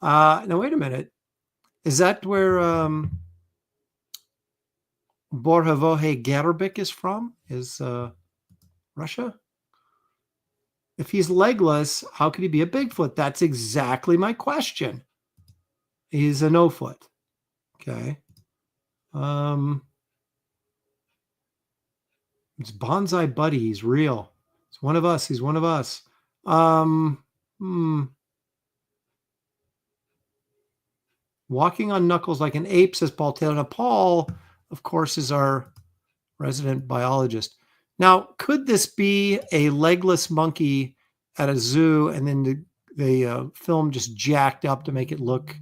Now, wait a minute. Is that where Borhovohe Garabik is from? Is Russia? If he's legless, how could he be a Bigfoot? That's exactly my question. He's a no-foot. Okay. It's Bonsai Buddy. He's real. It's one of us. He's one of us. Walking on knuckles like an ape, says Paul Taylor. Now, Paul, of course, is our resident biologist. Now, could this be a legless monkey at a zoo and then the film just jacked up to make it look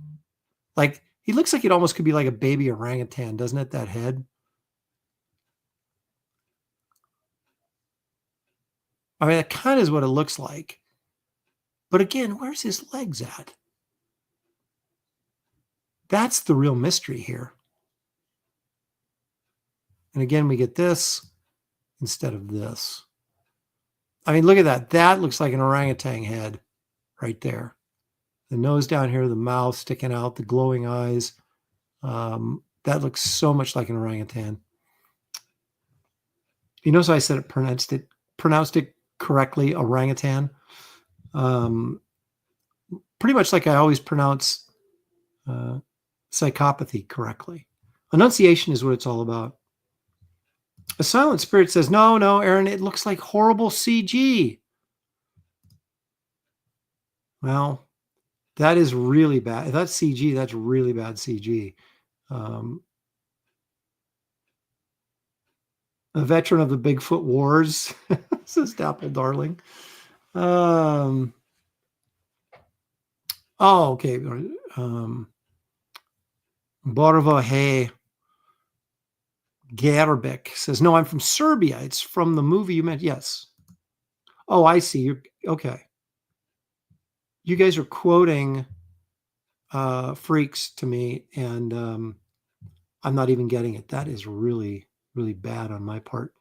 like he looks like it almost could be like a baby orangutan, doesn't it? That head. I mean, that kind of is what it looks like. But again, where's his legs at? That's the real mystery here. And again, we get this instead of this. I mean, look at that. That looks like an orangutan head right there. The nose down here, the mouth sticking out, the glowing eyes. That looks so much like an orangutan. You notice I said it pronounced it correctly, orangutan. Pretty much like I always pronounce psychopathy correctly. Enunciation is what it's all about. A Silent Spirit says, no, Aaron, it looks like horrible CG. Well, that is really bad. If that's CG, that's really bad CG. A veteran of the Bigfoot Wars, says Dapple Darling. Oh, okay. Borvohe Garabik says, no, I'm from Serbia. It's from the movie you meant. Yes. Oh, I see. You're okay. You guys are quoting freaks to me, and I'm not even getting it. That is really, really bad on my part.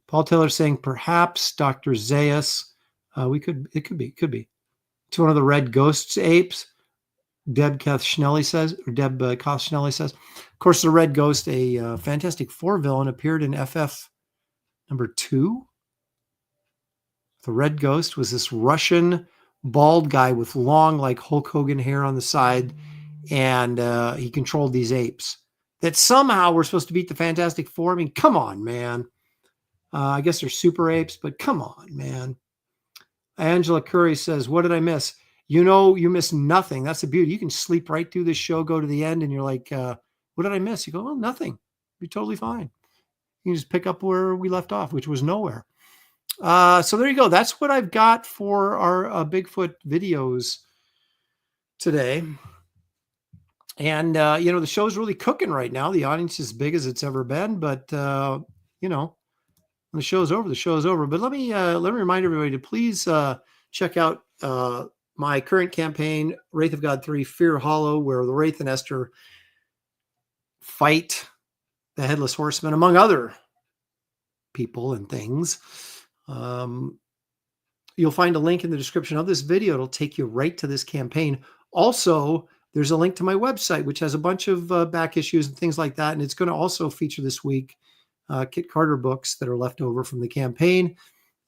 Paul Taylor saying perhaps Dr. Zayas. It could be. It's one of the red ghosts apes. Deb Koth Schnelly says. Of course, the red ghost, a Fantastic Four villain, appeared in FF number 2. The red ghost was this Russian bald guy with long, like Hulk Hogan hair on the side, and he controlled these apes that somehow were supposed to beat the Fantastic Four. I mean, come on, man. I guess they're super apes, but come on, man. Angela Curry says, what did I miss? You know, you missed nothing. That's the beauty. You can sleep right through this show, go to the end, and you're like, what did I miss? You go, oh, nothing. You're totally fine. You can just pick up where we left off, which was nowhere. So there you go. That's what I've got for our Bigfoot videos today. And, the show's really cooking right now. The audience is as big as it's ever been, but, when the show's over, the show's over. But let me remind everybody to please check out my current campaign, Wraith of God 3, Fear Hollow, where the Wraith and Esther fight the Headless Horseman, among other people and things. You'll find a link in the description of this video. It'll take you right to this campaign. Also, there's a link to my website, which has a bunch of back issues and things like that. And it's going to also feature this week Kit Carter books that are left over from the campaign.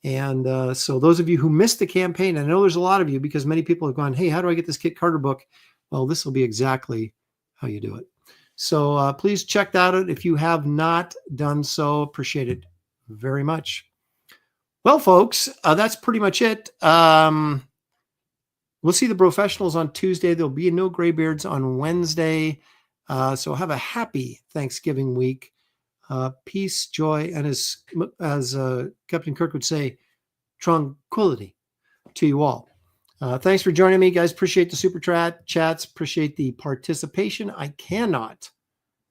And so those of you who missed the campaign, I know there's a lot of you because many people have gone, hey, how do I get this Kit Carter book? Well, this will be exactly how you do it. So please check that out if you have not done so. Appreciate it very much. Well, folks, that's pretty much it. We'll see the professionals on Tuesday. There'll be no graybeards on Wednesday. So have a happy Thanksgiving week. Peace, joy, and as Captain Kirk would say, tranquility to you all. Thanks for joining me, guys. Appreciate the super chats. Appreciate the participation. I cannot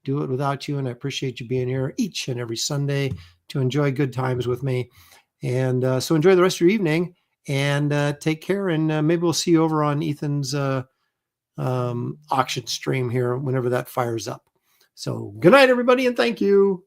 do it without you, and I appreciate you being here each and every Sunday to enjoy good times with me. And so enjoy the rest of your evening, and take care. And maybe we'll see you over on Ethan's auction stream here whenever that fires up. So good night, everybody, and thank you.